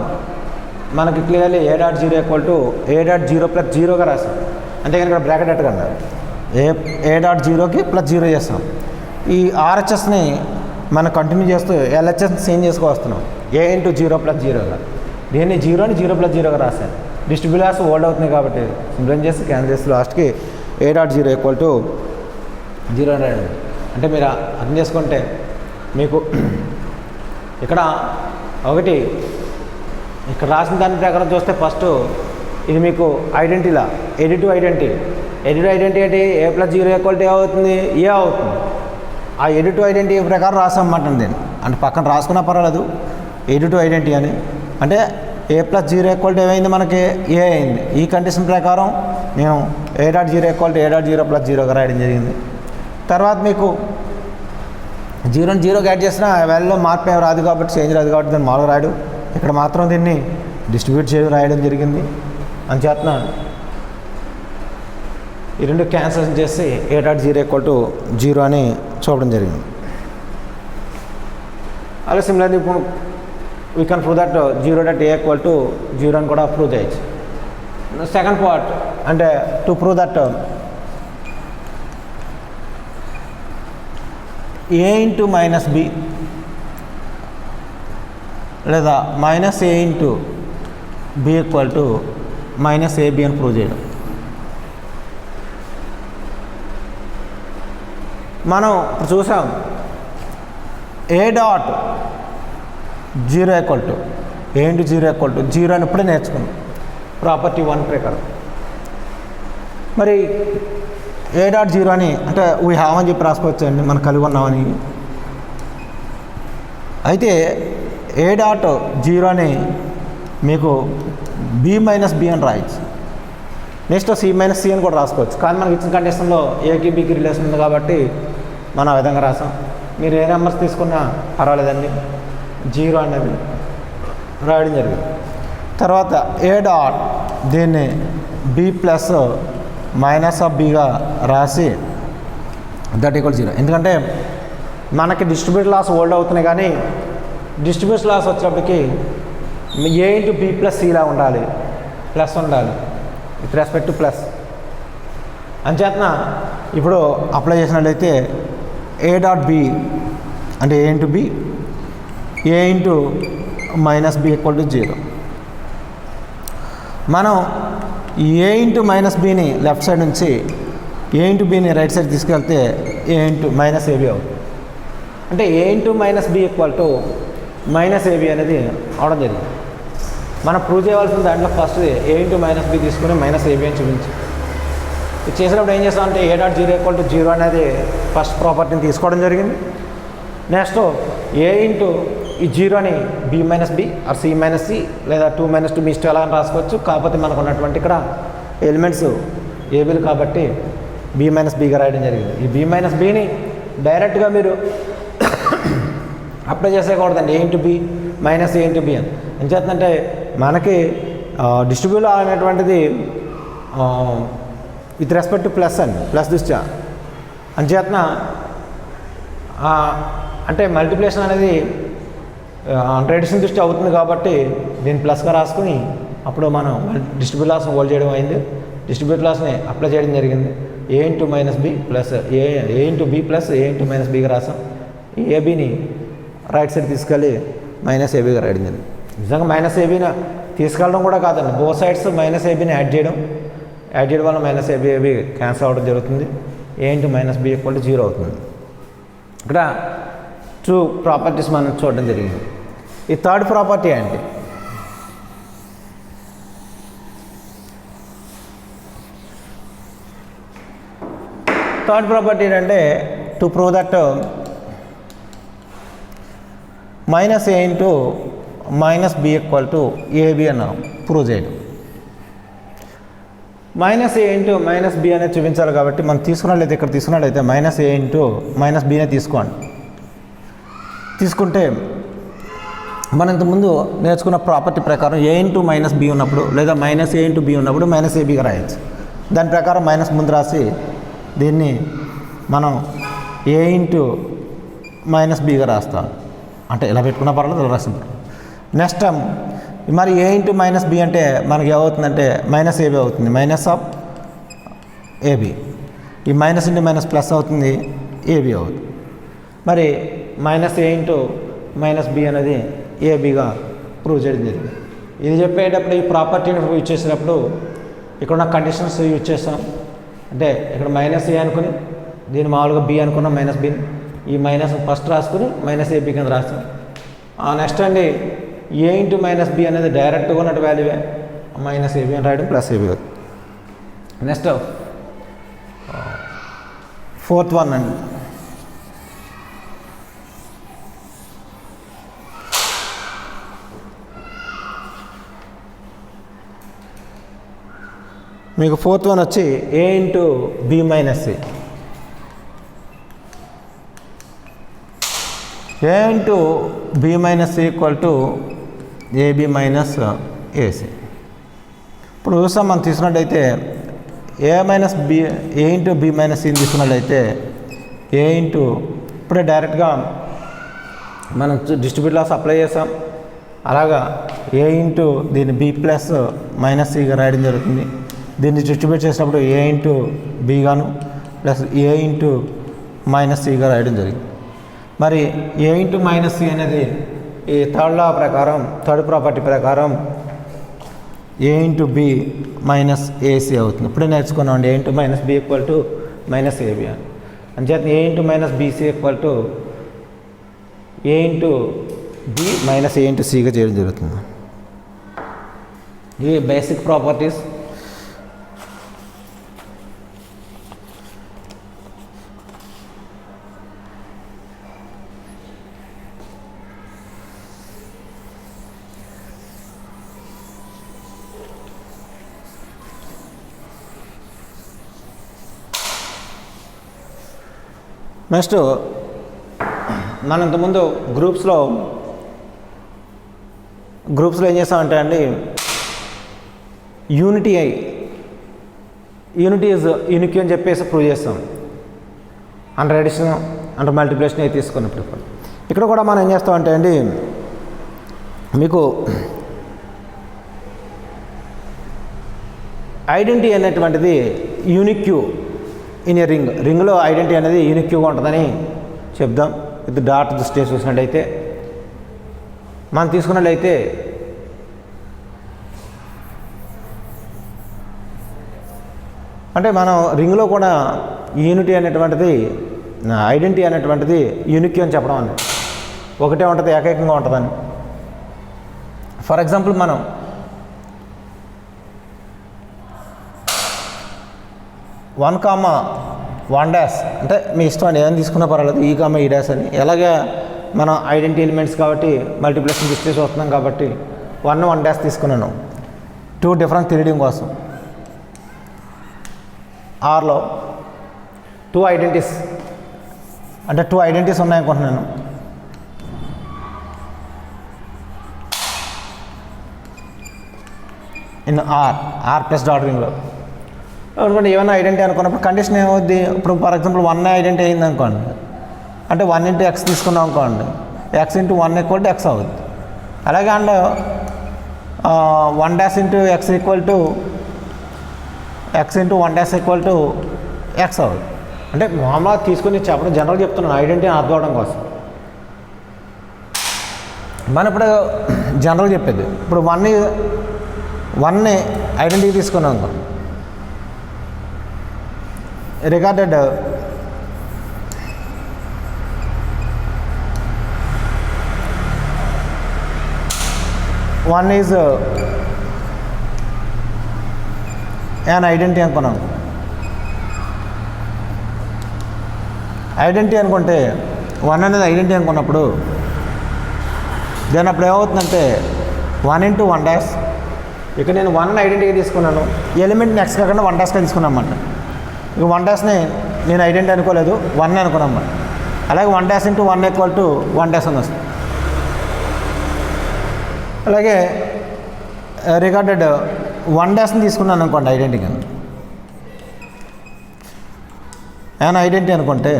మనకి clearly a dot zero equal to a dot zero plus జీరోగా రాస్తాం. అంతేగాని ఇక్కడ బ్రాకెట్ అట్టుగా అన్నారు ఏ డాట్ జీరోకి ప్లస్ జీరో చేస్తాం. ఈ ఆర్హెచ్ఎస్ని మనం కంటిన్యూ చేస్తూ ఎల్హెచ్ఎస్ని చేంజ్ చేసుకొస్తున్నాం ఏ ఇంటూ జీరో ప్లస్ జీరోగా. దీన్ని జీరోని జీరో ప్లస్ జీరోగా రాశాను. డిస్ట్రిబ్యూట్ లాస్ హోల్డ్ అవుతుంది కాబట్టి సింప్లైన్ చేసి క్యాన్సిల్ చేసి లాస్ట్కి a dot zero equal to zero అని రాయండి. అంటే మీరు అర్థం చేసుకుంటే మీకు ఇక్కడ ఒకటి ఇక్కడ రాసిన దాని ప్రకారం చూస్తే ఫస్ట్ ఇది మీకు ఐడెంటిటీలా ఎడిటివ్ ఐడెంటిటీ ఏంటి a plus zero equal to ఏ అవుతుంది ఏ అవుతుంది. ఆ ఎడిటివ్ ఐడెంటిటీ ప్రకారం రాసామన్నమాట. నేను అంటే పక్కన రాసుకున్నా పర్వాలేదు ఎడిటివ్ ఐడెంటిటీ అని. అంటే a plus zero equal to ఏమైంది మనకి ఏ అయింది. ఈ కండిషన్ ప్రకారం నేను a dot zero equal to a dot zero plus జీరోగా రాయడం జరిగింది. తర్వాత మీకు జీరోని జీరోకి యాడ్ చేసిన వాల్యూలో మార్పు ఏమి రాదు కాబట్టి చేంజ్ రాదు కాబట్టి దాన్ని మామూలుగా రాయడు. ఇక్కడ మాత్రం దీన్ని డిస్ట్రిబ్యూట్ చేసి రాయడం జరిగింది. అంచేతన ఈ రెండు క్యాన్సిల్ చేసి a dot zero equal to zero అని చూపడం జరిగింది. అలా సిమిలర్లీ ఇప్పుడు we can prove that zero dot a equal to zero అని కూడా ప్రూవ్ చేయొచ్చు. సెకండ్ పార్ట్ అంటే to prove that a into minus b లేదా minus A into b equal to minus a b అని ప్రూవ్ చేయడం. మనం ఇప్పుడు చూసాం a dot zero equal to a into zero equal to zero అని ఇప్పుడే నేర్చుకున్నాం ప్రాపర్టీ 1 ప్రకారం. మరి ఏ డాట్ జీరో అని అంటే వీ హ్యావ్ అని చెప్పి రాసుకోవచ్చు అండి మనం కలిగి ఉన్నామని. అయితే ఏ డాట్ జీరో అని మీకు బి మైనస్ బి అని రాయొచ్చు. నెక్స్ట్ సి మైనస్ సి అని కూడా రాసుకోవచ్చు. కానీ మనకి ఇచ్చిన కండిషన్లో ఏకి బికి రిలేషన్ ఉంది కాబట్టి మనం ఆ విధంగా రాసాం. మీరు ఏ నెంబర్స్ తీసుకున్నా పర్వాలేదండి జీరో అనేది రాయడం జరిగింది. తర్వాత ఏ డాట్ దీన్ని బి ప్లస్ మైనస్ ఆఫ్ బిగా రాసి దట్ ఈక్వల్ 0. ఎందుకంటే మనకి డిస్ట్రిబ్యూట్ లాస్ హోల్డ్ అవుతున్నాయి, కానీ డిస్ట్రిబ్యూట్ లాస్ వచ్చేటప్పటికి ఏ ఇంటూ బి ప్లస్ సిలా ఉండాలి, ప్లస్ ఉండాలి విత్ రెస్పెక్ట్ టు ప్లస్. అంచేతన ఇప్పుడు అప్లై చేసినట్లయితే ఏ డాట్ బి అంటే a into b, a into minus B equal to 0. మనం ఏ ఇంటూ మైనస్ బిని లెఫ్ట్ సైడ్ నుంచి ఏ ఇంటూ బిని రైట్ సైడ్ తీసుకెళ్తే ఏ ఇంటూ మైనస్ ఏబి అవుతుంది. అంటే a into minus B equal to minus a b అనేది అవడం జరిగింది. మనం ప్రూవ్ చేయవలసిన దాంట్లో ఫస్ట్ ఏ ఇంటూ మైనస్ బి తీసుకుని మైనస్ ఏబి అని చూపించి ఇది చేసినప్పుడు ఏం చేస్తామంటే ఏ డాట్ 0 ఈక్వల్ టు 0 అనేది ఫస్ట్ ప్రాపర్టీని తీసుకోవడం జరిగింది. నెక్స్ట్ ఏ ఇంటూ ఈ 0ని b minus b or c minus c లేదా 2 మైనస్ 2 మీ ఇష్టం ఎలా అని రాసుకోవచ్చు. కాకపోతే మనకు ఉన్నటువంటి ఇక్కడ ఎలిమెంట్స్ ఏబీలు కాబట్టి బి మైనస్ బిగా రాయడం జరిగింది. ఈ బి మైనస్ బిని డైరెక్ట్గా మీరు అప్లై చేసేయకూడదండి ఏ ఇంటూ బి మైనస్ ఏ ఇంటూ బి అని. ఏం చేస్తుందంటే మనకి డిస్ట్రిబ్యూట్ అనేటువంటిది విత్ రెస్పెక్ట్ టు ప్లస్ అండి, ప్లస్ దృష్ట్యా అంచేతన అంటే మల్టిప్లికేషన్ అనేది ట్రెడిషన్ దృష్టి అవుతుంది కాబట్టి దీన్ని ప్లస్గా రాసుకుని అప్పుడు మనం డిస్ట్రిబ్యూట్ లాస్ని హోల్డ్ చేయడం అయింది. డిస్ట్రిబ్యూట్ లాస్ని అప్లై చేయడం జరిగింది. A into minus b plus a into b plus a into minus బిగా రాసాం. ఈ ఏబీని రైట్ సైడ్ తీసుకెళ్ళి మైనస్ ఏబీగా రాయడం జరిగింది. నిజంగా మైనస్ ఏబీని తీసుకెళ్ళడం కూడా కాదండి, బోత్ సైడ్స్ మైనస్ ఏబీని యాడ్ చేయడం వల్ల మైనస్ ఏబీ క్యాన్సిల్ అవ్వడం జరుగుతుంది. A into minus B equal to 0 అవుతుంది. ఇక్కడ 2 ప్రాపర్టీస్ మనం చూడడం జరిగింది. ఈ థర్డ్ ప్రాపర్టీ ఏంటి? థర్డ్ ప్రాపర్టీ ఏంటంటే to prove that minus A into minus B equal to AB అన్న ప్రూవ్ చేయడం. మైనస్ ఏ ఇంటూ మైనస్ బి అనేది చూపించాలి కాబట్టి మనం తీసుకున్నట్లయితే ఇక్కడ తీసుకున్నట్లయితే మైనస్ ఏ ఇంటూ మైనస్ బినే తీసుకోండి. తీసుకుంటే మనం ఇంతకుముందు నేర్చుకున్న ప్రాపర్టీ ప్రకారం ఏ ఇంటూ మైనస్ బి ఉన్నప్పుడు లేదా మైనస్ ఏ ఇంటూ బి ఉన్నప్పుడు మైనస్ ఏబిగా రాయొచ్చు. దాని ప్రకారం మైనస్ ముందు రాసి దీన్ని మనం ఏ ఇంటూ మైనస్ బిగా రాస్తాం. అంటే ఇలా పెట్టుకున్న పర్వాలేదు, ఇలా రాస్తాం. నెక్స్ట్ మరి ఏ ఇంటూ మైనస్ బి అంటే మనకి ఏమవుతుందంటే మైనస్ ఏబి అవుతుంది, మైనస్ ఆఫ్ ఏబి. ఈ మైనస్ ఇంటూ మైనస్ ప్లస్ అవుతుంది, ఏబి అవుతుంది. మరి మైనస్ ఏ ఇంటూ మైనస్ బి అనేది ఏబిగా ప్రూవ్ చేయడం జరిగింది. ఇది చెప్పేటప్పుడు ఈ ప్రాపర్టీని యూజ్ చేసినప్పుడు ఇక్కడ ఉన్న కండిషన్స్ యూజ్ చేస్తాం. అంటే ఇక్కడ మైనస్ ఏ అనుకుని దీన్ని మామూలుగా బి అనుకున్నాం, మైనస్ బిని ఈ మైనస్ ఫస్ట్ రాసుకుని మైనస్ ఏబి కింద రాస్తాం. నెక్స్ట్ అండి ఏ ఇంటూ మైనస్ బి అనేది డైరెక్ట్గా ఉన్నట్టు వాల్యూవే, మైనస్ ఏబి అని రాయడం ప్లస్ ఏబి అవుతుంది. నెక్స్ట్ 4th వన్ అండి. మీకు 4th వన్ వచ్చి a into b minus c. A into b minus c equal to a b minus a c. ఇప్పుడు చూస్తాం మనం తీసుకున్నట్టయితే a minus b a into b minus సిని తీసుకున్నట్లయితే ఏ ఇంటూ ఇప్పుడే డైరెక్ట్గా మనం డిస్ట్రిబ్యూట్ లాస్ అప్లై చేస్తాం. అలాగా ఏ ఇంటూ దీన్ని బి ప్లస్ మైనస్ సిగా రాయడం జరుగుతుంది. దీన్ని డిస్ట్రిబ్యూట్ చేసినప్పుడు ఏ into బిగాను plus a into minus సిగా రాయడం జరిగింది. మరి ఏ ఇంటూ మైనస్ సి అనేది ఈ థర్డ్ లా ప్రకారం, థర్డ్ ప్రాపర్టీ ప్రకారం a into b minus a c అవుతుంది. ఇప్పుడే నేర్చుకున్నామండి a into minus B equal to minus a b అని. అంచేత a into minus b c equal to a into b minus A into సిగా చేయడం జరుగుతుంది. ఇవి బేసిక్ ప్రాపర్టీస్. నెక్స్ట్ మనం ఇంతకుముందు గ్రూప్స్లో ఏం చేస్తామంటే అండి యూనిటీ యూనిట్ ఈజ్ యూనిక్ అని చెప్పేసి ప్రూవ్ చేస్తాం అండర్ అడిషన్ అండర్ మల్టిప్లికేషన్ అయితే తీసుకున్నప్పుడు. ఇక్కడ కూడా మనం ఏం చేస్తామంటే అండి, మీకు ఐడెంటిటీ అనేటువంటిది యూనిక్ ఇన్ ఏ రింగ్లో ఐడెంటిటీ అనేది యూనిక్గా ఉంటుందని చెప్దాం. విత్ డాట్ దృష్టి చూసినట్టయితే మనం తీసుకున్నట్లయితే అంటే మనం రింగ్లో కూడా యూనిటీ అనేటువంటిది ఐడెంటిటీ అనేటువంటిది యూనిక్ అని చెప్పడం అండి. ఒకటే ఉంటుంది, ఏకైకంగా ఉంటుందని. ఫర్ ఎగ్జాంపుల్ మనం 1,1 అంటే మీ ఇష్టం అని ఏం తీసుకున్నా పర్వాలేదు, ఈ డాష్ అని. ఎలాగే మనం ఐడెంటిటీ ఎలిమెంట్స్ కాబట్టి మల్టిప్లికేషన్ డిస్టెన్స్ వస్తున్నాం కాబట్టి 1 తీసుకున్నాను 2 డిఫరెంట్ తెలియడం కోసం. ఆర్లో 2 ఐడెంటిటీస్ అంటే 2 ఐడెంటిటీస్ ఉన్నాయనుకుంటున్నాను. ఇన్ ఆర్ ప్లస్ డాట్ రింగ్లో అనుకోండి. ఏమైనా ఐడెంటిటీ అనుకున్నప్పుడు కండిషన్ ఏమవుద్ది, ఇప్పుడు ఫర్ ఎగ్జాంపుల్ 1 ఐడెంటిటీ అయింది అనుకోండి, అంటే 1 × x తీసుకున్నాం అనుకోండి, x × 1 = x అవుద్ది. అలాగే and 1 dash into x = x × 1 = x అవుద్ది. అంటే మామూలుగా తీసుకుని చెప్పడం జనరల్ చెప్తున్నాను, ఐడెంటిటీ అర్థం అవడం కోసం. మనం ఇప్పుడు జనరల్ చెప్పేది, ఇప్పుడు 1ని ఐడెంటిటీ తీసుకున్నాం అనుకో, recorded one is an identity అనుకున్నాం. ఐడెంటిటీ అనుకుంటే 1 అనేది ఐడెంటిటీ అనుకున్నప్పుడు దాని అప్పుడు ఏమవుతుందంటే 1 × 1 ఇక్కడ నేను 1 ఐడెంటిటీగా తీసుకున్నాను, ఎలిమెంట్ని x కాకుండా 1 తీసుకున్నాం అన్నమాట. ఇక 1 నేను ఐడెంటిటీ అనుకోలేదు, 1 అనుకున్నాం అన్నమాట. అలాగే 1 డాష్ × 1 = 1 డాష్ అని వస్తుంది. అలాగే రికార్డెడ్ 1 డాష్ని తీసుకున్నాను అనుకోండి ఐడెంటిటీగా, ఏమైనా ఐడెంటిటీ అనుకుంటే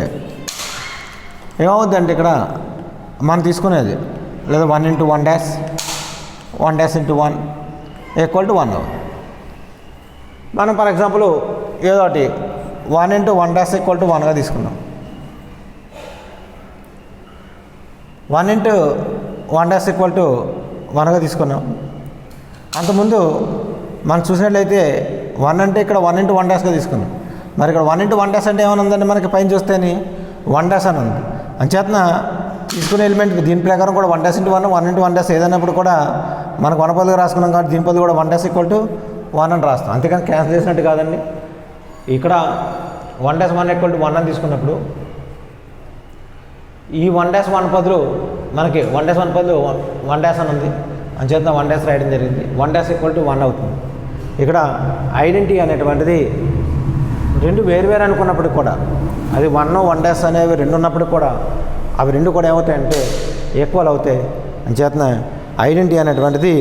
ఏమవుద్దంటే ఇక్కడ మనం తీసుకునేది లేదా 1 × 1 డాష్ 1 డాష్ × 1 = 1 అవుతుంది. మనం ఫర్ ఎగ్జాంపుల్ ఏదో ఒకటి 1 × 1 డాష్ = 1గా తీసుకున్నాం. 1 × 1 డాష్ = 1గా తీసుకున్నాం. అంతకుముందు మనం చూసినట్లయితే 1 అంటే ఇక్కడ 1 × 1 డాష్గా తీసుకున్నాం. మరి ఇక్కడ 1 × 1 డాష్ అంటే ఏమైనా ఉందండి, మనకి పైన చూస్తేనే 1 డాష్ అని ఉంది. అంచేతన తీసుకునే ఎలిమెంట్ దీని ప్రకారం కూడా 1 డాష్ × 1 1 × 1 డాష్ ఏదైనప్పుడు కూడా మనకు 1 పదులుగా రాసుకున్నాం కాబట్టి దీని పదులు కూడా 1 డాష్ = 1 అని రాస్తాం. అంతేకాని క్యాన్సిల్ చేసినట్టు కాదండి. ఇక్కడ 1 డాష్ 1 = 1 అని తీసుకున్నప్పుడు ఈ 1 డాష్ 1 బదులు మనకి 1 డాష్ 1 బదులు 1 డాష్ అని ఉంది, అంచేత 1 డాష్ రాయడం జరిగింది. 1 డాష్ = 1 అవుతుంది. ఇక్కడ ఐడెంటిటీ అనేటువంటిది 2 వేరు అనుకున్నప్పటికి కూడా, అది 1 1 డాష్ అనేవి 2 ఉన్నప్పటికి కూడా అవి 2 కూడా ఏమవుతాయంటే ఈక్వల్ అవుతాయి. అంచేతన ఐడెంటిటీ అనేటువంటిది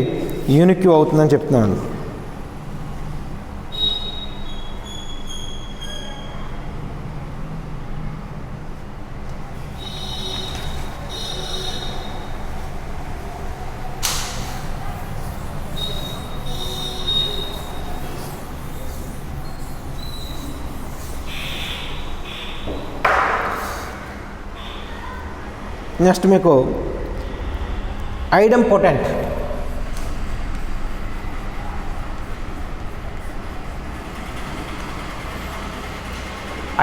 యూనిక్ అవుతుందని చెప్తున్నాను. నెక్స్ట్ మీకు ఐడెంపోటెంట్.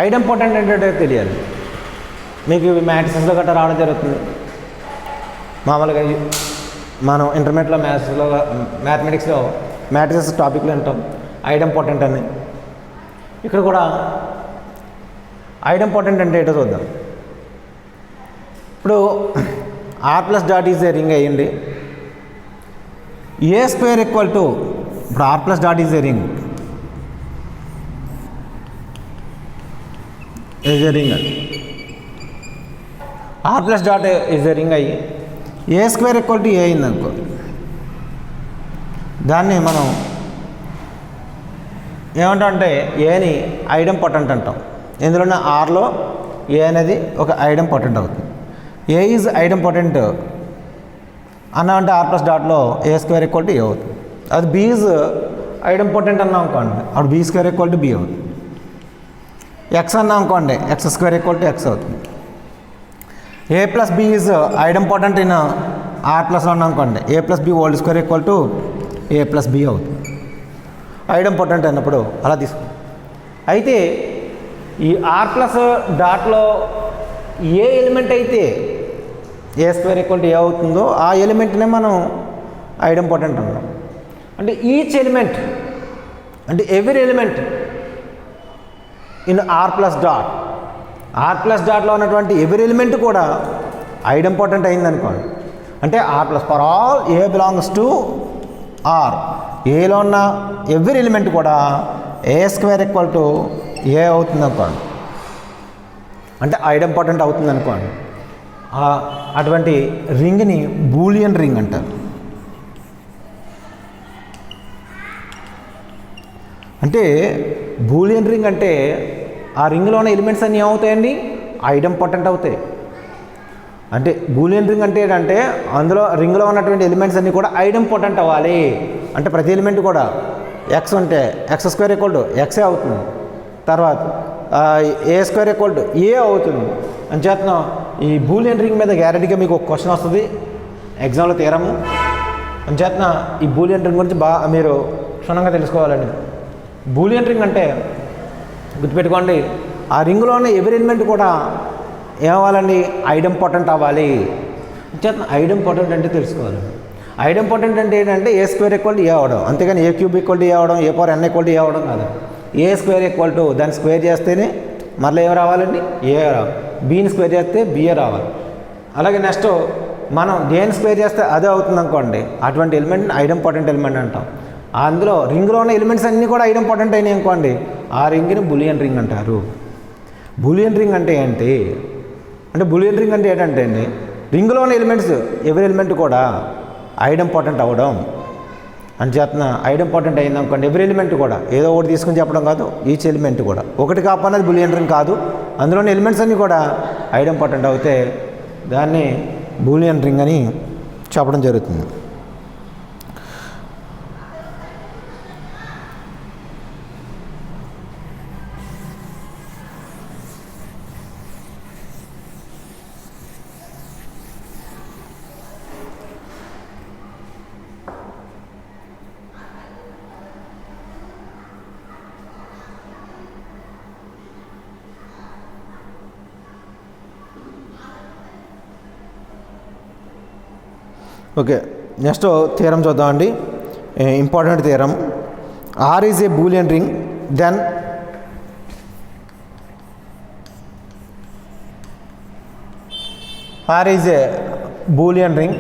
ఐడెంపోటెంట్ అంటే తెలియాలి మీకు. ఇవి మ్యాట్రిసెస్లో గట్రా రావడం జరుగుతుంది. మామూలుగా మనం ఇంటర్మీడియట్లో మ్యాథమెటిక్స్లో మ్యాట్రిసెస్ టాపిక్లో ఉంటాం ఐడెంపోటెంట్ అని. ఇక్కడ కూడా ఐడెంపోటెంట్ అంటే ఏంటో చూద్దాం. ఇప్పుడు R plus dot is a ring అయ్యింది. ఏ స్క్వేర్ ఈక్వల్ టు, ఇప్పుడు R plus dot is a ring, is a ring. R plus dot is a ring అయ్యి ఏ స్క్వేర్ ఈక్వల్ టు ఏ అయింది అనుకో, దాన్ని మనం ఏమంటాం అంటే ఏని ఐడెం పొటెంట్ అంటాం. ఇందులోనే ఆర్లో ఏ అనేది ఒక ఐడెం పొటెంట్ అవుతుంది. ఏ ఈజ్ ఐడెం పొటెంట్ అన్నా అంటే ఆర్ ప్లస్ డాట్లో ఏ స్క్వేర్ ఈక్వల్ టు ఏ అవుతుంది. అది బి ఈజ్ ఐడెం పొటెంట్ అన్నాం అనుకోండి, అప్పుడు b square equal to b అవుతుంది. ఎక్స్ అన్నాం అనుకోండి, x square equal to x అవుతుంది. A plus b is idempotent in R ప్లస్లో ఉన్నాం అనుకోండి, a plus b whole square equal to a plus b అవుతుంది. ఐడెం పొటెంట్ అన్నప్పుడు అలా తీసుకుంటాం. అయితే ఈ ఆర్ ప్లస్ డాట్లో ఏ ఎలిమెంట్ అయితే a square equal to a అవుతుందో ఆ ఎలిమెంట్నే మనం ఐడెం పొటెంట్ అంటాం. అంటే ఈచ్ ఎలిమెంట్ అంటే every element in R plus డాట్లో ఉన్నటువంటి ఎవ్రీ ఎలిమెంట్ కూడా ఐడెం పొటెంట్ అయిందనుకోండి. అంటే R plus for all a belongs to R, ఏలో ఉన్న ఎవ్రీ ఎలిమెంట్ కూడా ఏ స్క్వేర్ ఈక్వల్ టు ఏ అవుతుంది అనుకోండి, అంటే ఐడెం పొటెంట్ అవుతుంది అనుకోండి. అటువంటి రింగ్ని బూలియన్ రింగ్ అంటారు. అంటే బూలియన్ రింగ్ అంటే ఆ రింగ్లో ఉన్న ఎలిమెంట్స్ అన్నీ ఏమవుతాయండి, ఐడెం పొటెంట్ అవుతాయి. అంటే బూలియన్ రింగ్ అంటే ఏంటంటే అందులో రింగ్లో ఉన్నటువంటి ఎలిమెంట్స్ అన్నీ కూడా ఐడెం పొటెంట్ అవ్వాలి. అంటే ప్రతి ఎలిమెంట్ కూడా ఎక్స్ ఉంటే X square equal to x అవుతుంది. తర్వాత ఏ స్క్వేర్ ఈక్వల్ టు ఏ అవుతుంది. అంచేతన ఈ బూలియన్ రింగ్ మీద గ్యారెంటీగా మీకు ఒక క్వశ్చన్ వస్తుంది ఎగ్జామ్లో తీరము. అంచేతన ఈ బూలియన్ రింగ్ గురించి బాగా మీరు క్షుణ్ణంగా తెలుసుకోవాలండి. బూలియన్ రింగ్ అంటే గుర్తుపెట్టుకోండి, ఆ రింగ్లో ఉన్న ఎవరి ఎలిమెంట్ కూడా ఏమవ్వాలండి, ఐడెం పొటెంట్ అవ్వాలి. అంచేతన ఐడెం పొటెంట్ అంటే తెలుసుకోవాలండి. ఐడెం పొటెంట్ అంటే ఏంటంటే ఏ స్క్వేర్ ఈక్వల్ టు ఏ అవడం, అంతేగాని ఏ క్యూబ్ ఈక్వల్ టు ఏ అవడం, ఏ పవర్ ఎన్ ఈక్వల్ టు ఏ అవడం కాదు. ఏ స్క్వేర్ ఈక్వల్ టు దాన్ని స్క్వేర్ చేస్తేనే మళ్ళీ ఏం రావాలండి, ఏ రావాలి. బీని స్క్వేర్ చేస్తే బిఏ రావాలి. అలాగే నెక్స్ట్ మనం దేని స్క్వేర్ చేస్తే అదే అవుతుంది అనుకోండి, అటువంటి ఎలిమెంట్ని ఐడెం పొటెంట్ ఎలిమెంట్ అంటాం. అందులో రింగ్లో ఉన్న ఎలిమెంట్స్ అన్నీ కూడా ఐడెం పొటెంట్ అయినాయి అనుకోండి, ఆ రింగ్ని బూలియన్ రింగ్ అంటారు. బూలియన్ రింగ్ అంటే ఏంటి అంటే బూలియన్ రింగ్ అంటే ఏంటంటే అండి, రింగ్లో ఉన్న ఎలిమెంట్స్ ఎవరి ఎలిమెంట్ కూడా ఐడెం పొటెంట్ అవ్వడం. అంచేతన ఐడెం పొటెంట్ అయింది అనుకోండి, ఎవరి ఎలిమెంట్ కూడా ఏదో ఒకటి తీసుకుని చెప్పడం కాదు, ఈచ్ ఎలిమెంట్ కూడా ఒకటి కాకపోయినది బూలియన్ రింగ్ కాదు. అందులోని ఎలిమెంట్స్ అన్నీ కూడా ఐడెం పొటెంట్ అవుతే దాన్ని బూలియన్ రింగ్ అని చెప్పడం జరుగుతుంది. ఓకే, నెక్స్ట్ థియరం చూద్దామండి. Important theorem. R is a Boolean ring then R is a Boolean ring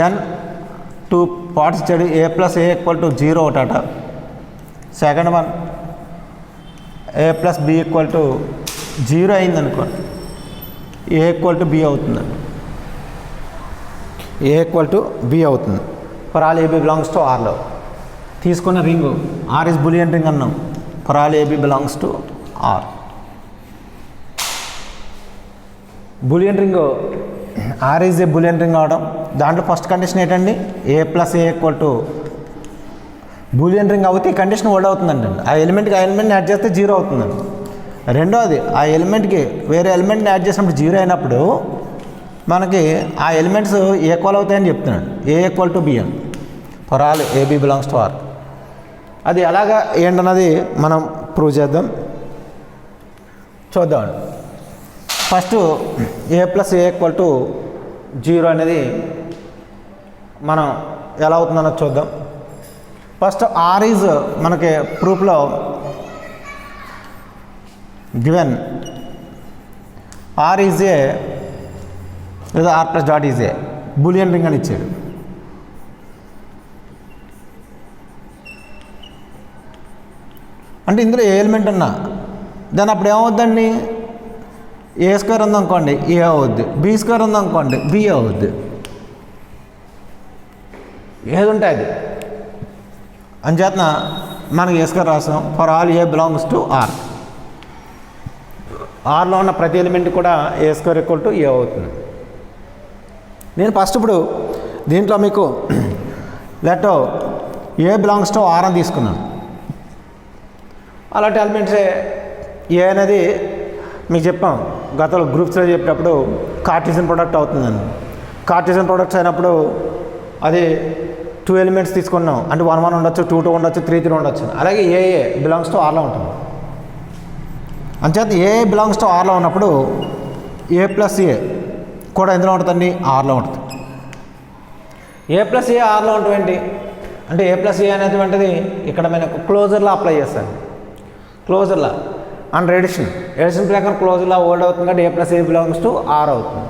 then two parts ఇచ్చాడు, a plus A equal to 0 ఒకటట. Second one a plus B equal to 0 అయిందనుకోండి, a equal to b అవుతుందండి. A equal to b అవుతుంది. For all AB belongs to ఆర్లో తీసుకున్న ring R is Boolean ring అన్నాం. For all AB belongs to are. Boolean ring R is a Boolean ring అవడం, దాంట్లో first condition ఏంటండి, a plus A equal to Boolean ring అవుతే ఈ condition hold అవుతుందండి. ఆ ఎలిమెంట్కి ఆ ఎలిమెంట్ని యాడ్ చేస్తే 0 అవుతుందండి. రెండోది, ఆ ఎలిమెంట్కి వేరే ఎలిమెంట్ని యాడ్ చేసినప్పుడు 0 అయినప్పుడు మనకి ఆ ఎలిమెంట్స్ ఈక్వల్ అవుతాయని చెప్తున్నాడు. ఏ ఈక్వల్ టు బి అని. For all AB belongs to R. అది ఎలాగా ఏంటన్నది మనం ప్రూవ్ చేద్దాం, చూద్దామండి. First A plus A equal to 0 అనేది మనం ఎలా అవుతుందన్నది చూద్దాం. ఫస్ట్ ఆర్ ఈజ్ మనకి ప్రూఫ్లో గివెన్ ఆర్ ఈజ్ ఏ లేదా R plus dot is a Boolean ring అని ఇచ్చాడు. అంటే ఇందులో ఏ ఎలిమెంట్ ఉన్నా దాని అప్పుడు ఏమవుద్దండి, ఏ స్క్వేర్ ఉందనుకోండి ఏ అవుద్ది, బి స్క్వేర్ ఉందనుకోండి బి అవుద్ది. ఏది ఉంటే అది అంచేతన మనకి ఏ స్క్వేర్ రాస్తాం for all a belongs to R. ఆర్లో ఉన్న ప్రతి ఎలిమెంట్ కూడా ఏ స్క్వేర్ ఈక్వల్ టు ఏ అవుతుంది. నేను ఫస్ట్ ఇప్పుడు దీంట్లో మీకు let a belongs to R అని తీసుకున్నాను. అలాంటి ఎలిమెంట్సే ఏ అనేది మీకు చెప్పాం గతంలో గ్రూప్స్లో చెప్పేటప్పుడు కార్టీసియన్ ప్రోడక్ట్ అవుతుందని. కార్టీసియన్ ప్రొడక్ట్స్ అయినప్పుడు అది 2 ఎలిమెంట్స్ తీసుకున్నాం అంటే 1 1 ఉండొచ్చు, 2 2 ఉండొచ్చు, 3 3 ఉండొచ్చు. అలాగే ఏ బిలాంగ్స్ టు ఆర్లో ఉంటుంది. అంచేత ఏ బిలాంగ్స్ టు ఆర్లో ఉన్నప్పుడు ఏ ప్లస్ ఏ కూడా ఎందులో ఉంటుందండి? ఆర్లో ఉంటుంది. ఏ ప్లస్ ఏ ఆర్లో ఉంటుంది అంటే ఏ ప్లస్ ఏ అనేటువంటిది ఇక్కడ మనకు క్లోజర్లో అప్లై చేస్తాను. క్లోజర్లో అండ్ ఎడిషన్ ప్రకారం క్లోజర్లో ఓల్డ్ అవుతుంది కాబట్టి a plus a belongs to R అవుతుంది.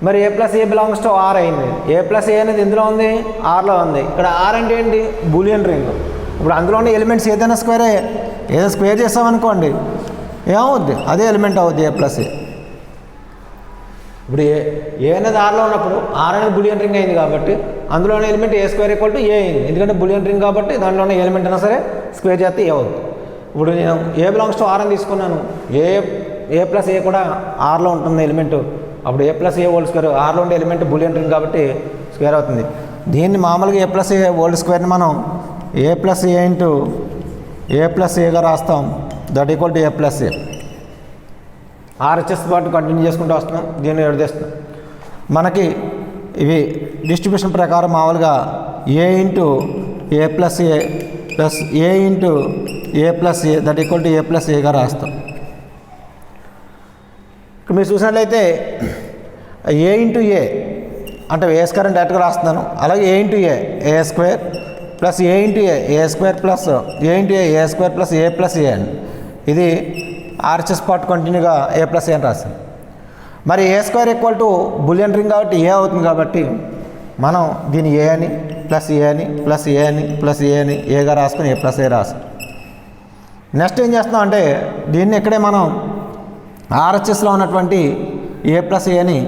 మరి a plus a belongs to R అయింది. ఏ ప్లస్ ఏ అనేది ఎందులో ఉంది? ఆర్లో ఉంది. ఇక్కడ ఆర్ అంటే ఏంటి? Boolean ring. ఇప్పుడు అందులో ఉన్న ఎలిమెంట్స్ ఏదైనా స్క్వేరే, ఏదైనా స్క్వేర్ చేస్తామనుకోండి ఏమవుద్ది? అదే ఎలిమెంట్ అవుద్ది ఏ ప్లస్ ఏ. ఇప్పుడు ఏ అనేది ఆర్లో ఉన్నప్పుడు ఆర్ అనేది బులియన్ రింగ్ అయింది కాబట్టి అందులో ఉన్న element a square equal to ఏ అయింది. ఎందుకంటే బులియన్ రింగ్ కాబట్టి దాంట్లో ఉన్న ఎలిమెంట్ అయినా సరే స్క్వేర్ చేస్తే ఏ అవుతుంది. ఇప్పుడు నేను ఏ బిలాంగ్స్ టు ఆర్ అని తీసుకున్నాను. ఏ ప్లస్ ఏ కూడా ఆర్లో ఉంటుంది ఎలిమెంట్. అప్పుడు a plus a whole square ఆర్లో ఉండే ఎలిమెంట్ బులియన్ రింగ్ కాబట్టి స్క్వేర్ అవుతుంది. దీన్ని మామూలుగా ఏ ప్లస్ ఏ ఓల్డ్ స్క్వేర్ని మనం a plus a into a plus ఏగా రాస్తాం. That equal to a plus a. RHS పాటు కంటిన్యూ చేసుకుంటూ వస్తున్నాం. దీన్ని విడదీస్తున్నాం. మనకి ఇవి డిస్ట్రిబ్యూషన్ ప్రకారం మామూలుగా a into a plus a plus a into a plus a that equal to a plus ఏగా రాస్తాం. ఇక్కడ మీరు చూసినట్లయితే ఏ ఇంటూ ఏ అంటే ఏ స్క్వేర్ అని డైరెక్ట్గా రాస్తున్నాను. అలాగే ఏ into A square plus a into A square plus a into A square plus a plus ఏ అని ఇది ఆర్హెచ్ఎస్ పార్ట్ కంటిన్యూగా ఏ ప్లస్ ఏ అని రాస్తాం. మరి a square equal to Boolean ring కాబట్టి ఏ అవుతుంది కాబట్టి మనం దీన్ని ఏ అని ప్లస్ ఏ అని ప్లస్ ఏ అని ప్లస్ ఏ అని ఏగా రాసుకొని ఏ ప్లస్ ఏ రాస్తాం. నెక్స్ట్ ఏం చేస్తాం అంటే దీన్ని ఇక్కడే మనం ఆర్హెచ్ఎస్లో ఉన్నటువంటి ఏ ప్లస్ ఏ అని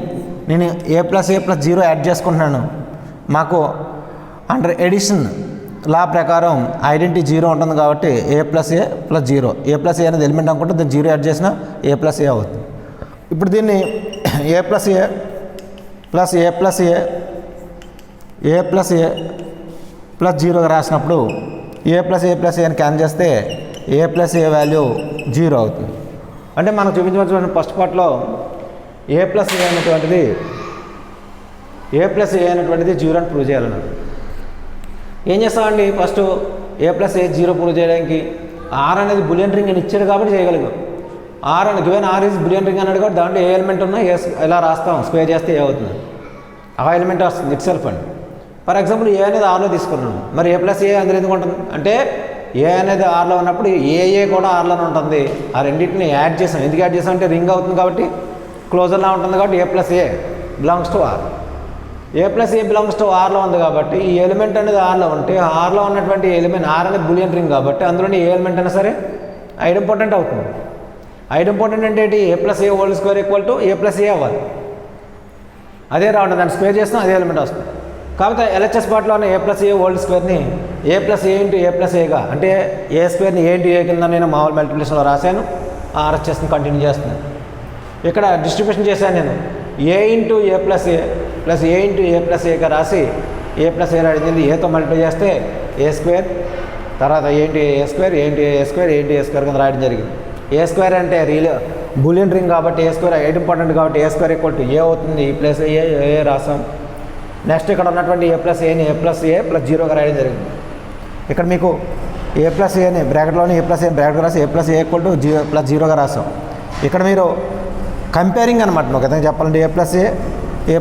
నేను ఏ ప్లస్ 0 యాడ్ చేసుకుంటున్నాను. మాకు అండర్ ఎడిషన్ లా ప్రకారం ఐడెంటిటీ 0 ఉంటుంది కాబట్టి ఏ ప్లస్ 0 ఏ ప్లస్ ఏ అనేది ఎలిమెంట్ అనుకుంటే దాన్ని 0 యాడ్ చేసినా ఏ ప్లస్ ఏ అవుతుంది. ఇప్పుడు దీన్ని ఏ plus a plus a plus a plus a plus 0గా రాసినప్పుడు ఏ ప్లస్ ఏ అని క్యాన్సిల్ చేస్తే ఏ ప్లస్ ఏ వాల్యూ 0 అవుతుంది. అంటే మనం చూపించవలసిన ఫస్ట్ పార్ట్లో ఏ ప్లస్ ఏ అనేటువంటిది 0 అని ప్రూవ్ చేయాలన్నమాట. ఏం చేస్తామండి? First A plus A 0 prove చేయడానికి ఆర్ అనేది బులియన్ రింగ్ అని ఇచ్చాడు కాబట్టి చేయగలిగాం. ఆర్ అని given R is Boolean ring అన్నాడు కాబట్టి దాంట్లో ఏ ఎలిమెంట్ ఉన్నా ఎలా రాస్తాం స్క్వేర్ చేస్తే ఏ అవుతుంది ఆ ఎలిమెంట్ వస్తుంది ఇట్ సెల్ఫ్ అండి. ఫర్ ఎగ్జాంపుల్ ఏ అనేది ఆర్లో తీసుకున్నాం. మరి ఏ ప్లస్ ఏ అందులో ఎందుకు ఉంటుంది అంటే ఏ అనేది ఆర్లో ఉన్నప్పుడు ఏ కూడా ఆర్లోనే ఉంటుంది. ఆ రెండింటిని యాడ్ చేసాం. ఎందుకు యాడ్ చేసాం అంటే రింగ్ అవుతుంది కాబట్టి క్లోజర్లా ఉంటుంది కాబట్టి a plus a belongs to R. A plus a belongs to ఆర్లో ఉంది కాబట్టి ఈ ఎలిమెంట్ అనేది ఆర్లో ఉంటే ఆర్లో ఉన్నటువంటి ఎలిమెంట్ ఆర్ అనేది బులియన్ రింగ్ కాబట్టి అందులోని ఏ ఎలిమెంట్ అయినా సరే ఐడెంపోర్టెంట్ అవుతుంది. ఐడెంపోర్టెంట్ అంటే ఏంటి? A plus a whole square equal to a plus a అవ్వాలి. అదే రావడం దాన్ని స్క్వేర్ చేస్తాం అదే ఎలిమెంట్ వస్తుంది. కాబట్టి ఎల్హెచ్ఎస్ పార్ట్లో ఉన్న ఏ plus a whole స్క్వేర్ని A plus a into a plus ఏగా అంటే ఏ స్క్వేర్ని ఏ ఇంటూ ఏ కింద నేను మామూలు మల్టిప్లికేషన్లో రాశాను. ఆర్హెచ్ఎస్ని కంటిన్యూ చేస్తున్నాను. ఇక్కడ డిస్ట్రిబ్యూషన్ చేశాను నేను ఏ into a plus a plus a into a plus ఏగా రాసి ఏ ప్లస్ ఏ రాడింది ఏతో మల్టిప్లై చేస్తే ఏ స్క్వేర్ తర్వాత ఏంటి ఏ స్క్వేర్ ఏంటి ఏ స్క్వేర్ ఏంటి ఏ స్క్వేర్ కింద రాయడం జరిగింది. ఏ స్క్వేర్ అంటే బులియన్ రింగ్ కాబట్టి ఏ స్క్వేర్ ఇంపార్టెంట్ కాబట్టి ఏ స్క్వేర్ ఈక్వల్ టు ఏ అవుతుంది. ఈ ప్లస్ ఏ రాసాం. నెక్స్ట్ ఇక్కడ ఉన్నటువంటి ఏ ప్లస్ ఏని ఏ ప్లస్ 0గా రాయడం జరిగింది. ఇక్కడ మీకు ఏ ప్లస్ ఏని బ్రాకెట్లోని ఏ ప్లస్ ఏ బ్రాకెట్ రాసి a plus A equal to plus 0గా రాసాం. ఇక్కడ మీరు కంపేరింగ్ అనమాట. ఒక విధంగా చెప్పాలంటే ఏ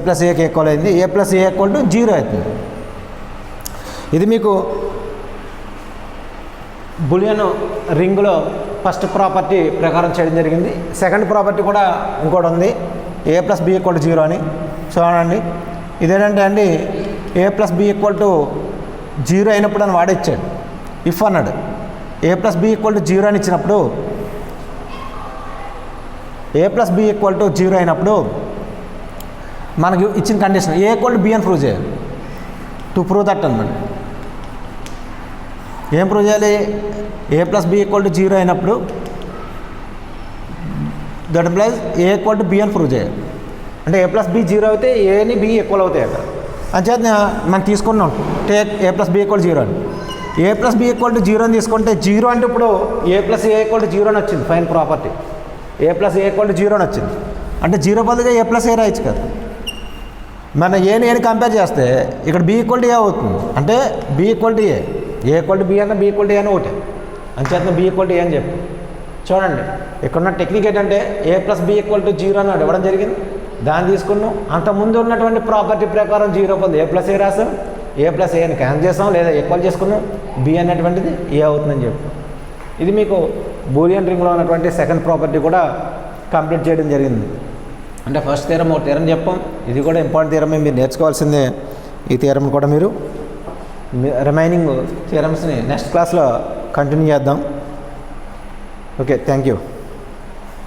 ప్లస్ ఏకి ఈక్వల్ అయింది. A plus A equal to 0 అవుతుంది. ఇది మీకు బులియన్ రింగ్లో ఫస్ట్ ప్రాపర్టీ ప్రకారం చేయడం జరిగింది. సెకండ్ ప్రాపర్టీ కూడా ఇంకోటి ఉంది ఏ ప్లస్ బి ఈక్వల్ టు 0 అని. చూడండి ఇదేంటంటే అండి ఏ ప్లస్ బి ఈక్వల్ టు 0 అయినప్పుడు అని వాడిచ్చాడు. ఇఫ్ అన్నాడు ఏ ప్లస్ బి ఈక్వల్ టు 0 అని ఇచ్చినప్పుడు ఏ ప్లస్ బి ఈక్వల్ టు 0 అయినప్పుడు మనకు ఇచ్చిన condition A equal to B అని ప్రూవ్ చేయాలి. టు ప్రూవ్ దట్ అనమాట. ఏం ప్రూవ్ చేయాలి? ఏ ప్లస్ బి ఈక్వల్ టు 0 అయినప్పుడు that implies A equal to B అని ప్రూవ్ చేయాలి. అంటే ఏ ప్లస్ బి 0 అయితే ఏని బి ఈక్వల్ అవుతాయి అక్కడ. అంచేత మనం తీసుకున్నాం take A plus B equal 0 అని. A plus B equal to 0 అని తీసుకుంటే 0 అంటే ఇప్పుడు A plus A equal to 0 అని వచ్చింది fine property. A plus A equal to 0 అని వచ్చింది. అంటే 0 బదులుగా ఏ ప్లస్ ఏ రాయొచ్చు కదా. మన ఏని కంపేర్ చేస్తే ఇక్కడ బి ఈక్వల్ టు ఏ అవుతుంది. అంటే B equal to A equal to B అన్న బి ఈక్వల్ టు ఏ అని ఒకటే. అంచేత బి ఈక్వల్ టు ఏ అని చెప్పి చూడండి. ఇక్కడున్న టెక్నిక్ ఏంటంటే ఏ ప్లస్ బి ఈక్వల్ టు 0 అని ఇవ్వడం జరిగింది. దాన్ని తీసుకున్నాం. అంతకుముందు ఉన్నటువంటి ప్రాపర్టీ ప్రకారం 0 పొంది ఏ ప్లస్ ఏ రాసాం. ఏ ప్లస్ ఏ అని క్యాన్సిల్ చేసాం లేదా ఈక్వల్ చేసుకున్నాం. బి అనేటువంటిది ఏ అవుతుందని చెప్పి ఇది మీకు బూలియన్ రింగ్లో ఉన్నటువంటి సెకండ్ ప్రాపర్టీ కూడా కంప్లీట్ చేయడం జరిగింది. అంటే ఫస్ట్ థియరం ఒక థియరం చెప్పాం. ఇది కూడా ఇంపార్టెంట్ థియరమే, మీరు నేర్చుకోవాల్సిందే. ఈ థియరం కూడా మీరు రిమైనింగ్ థియరమ్స్ని నెక్స్ట్ క్లాస్లో కంటిన్యూ చేద్దాం. Okay, thank you.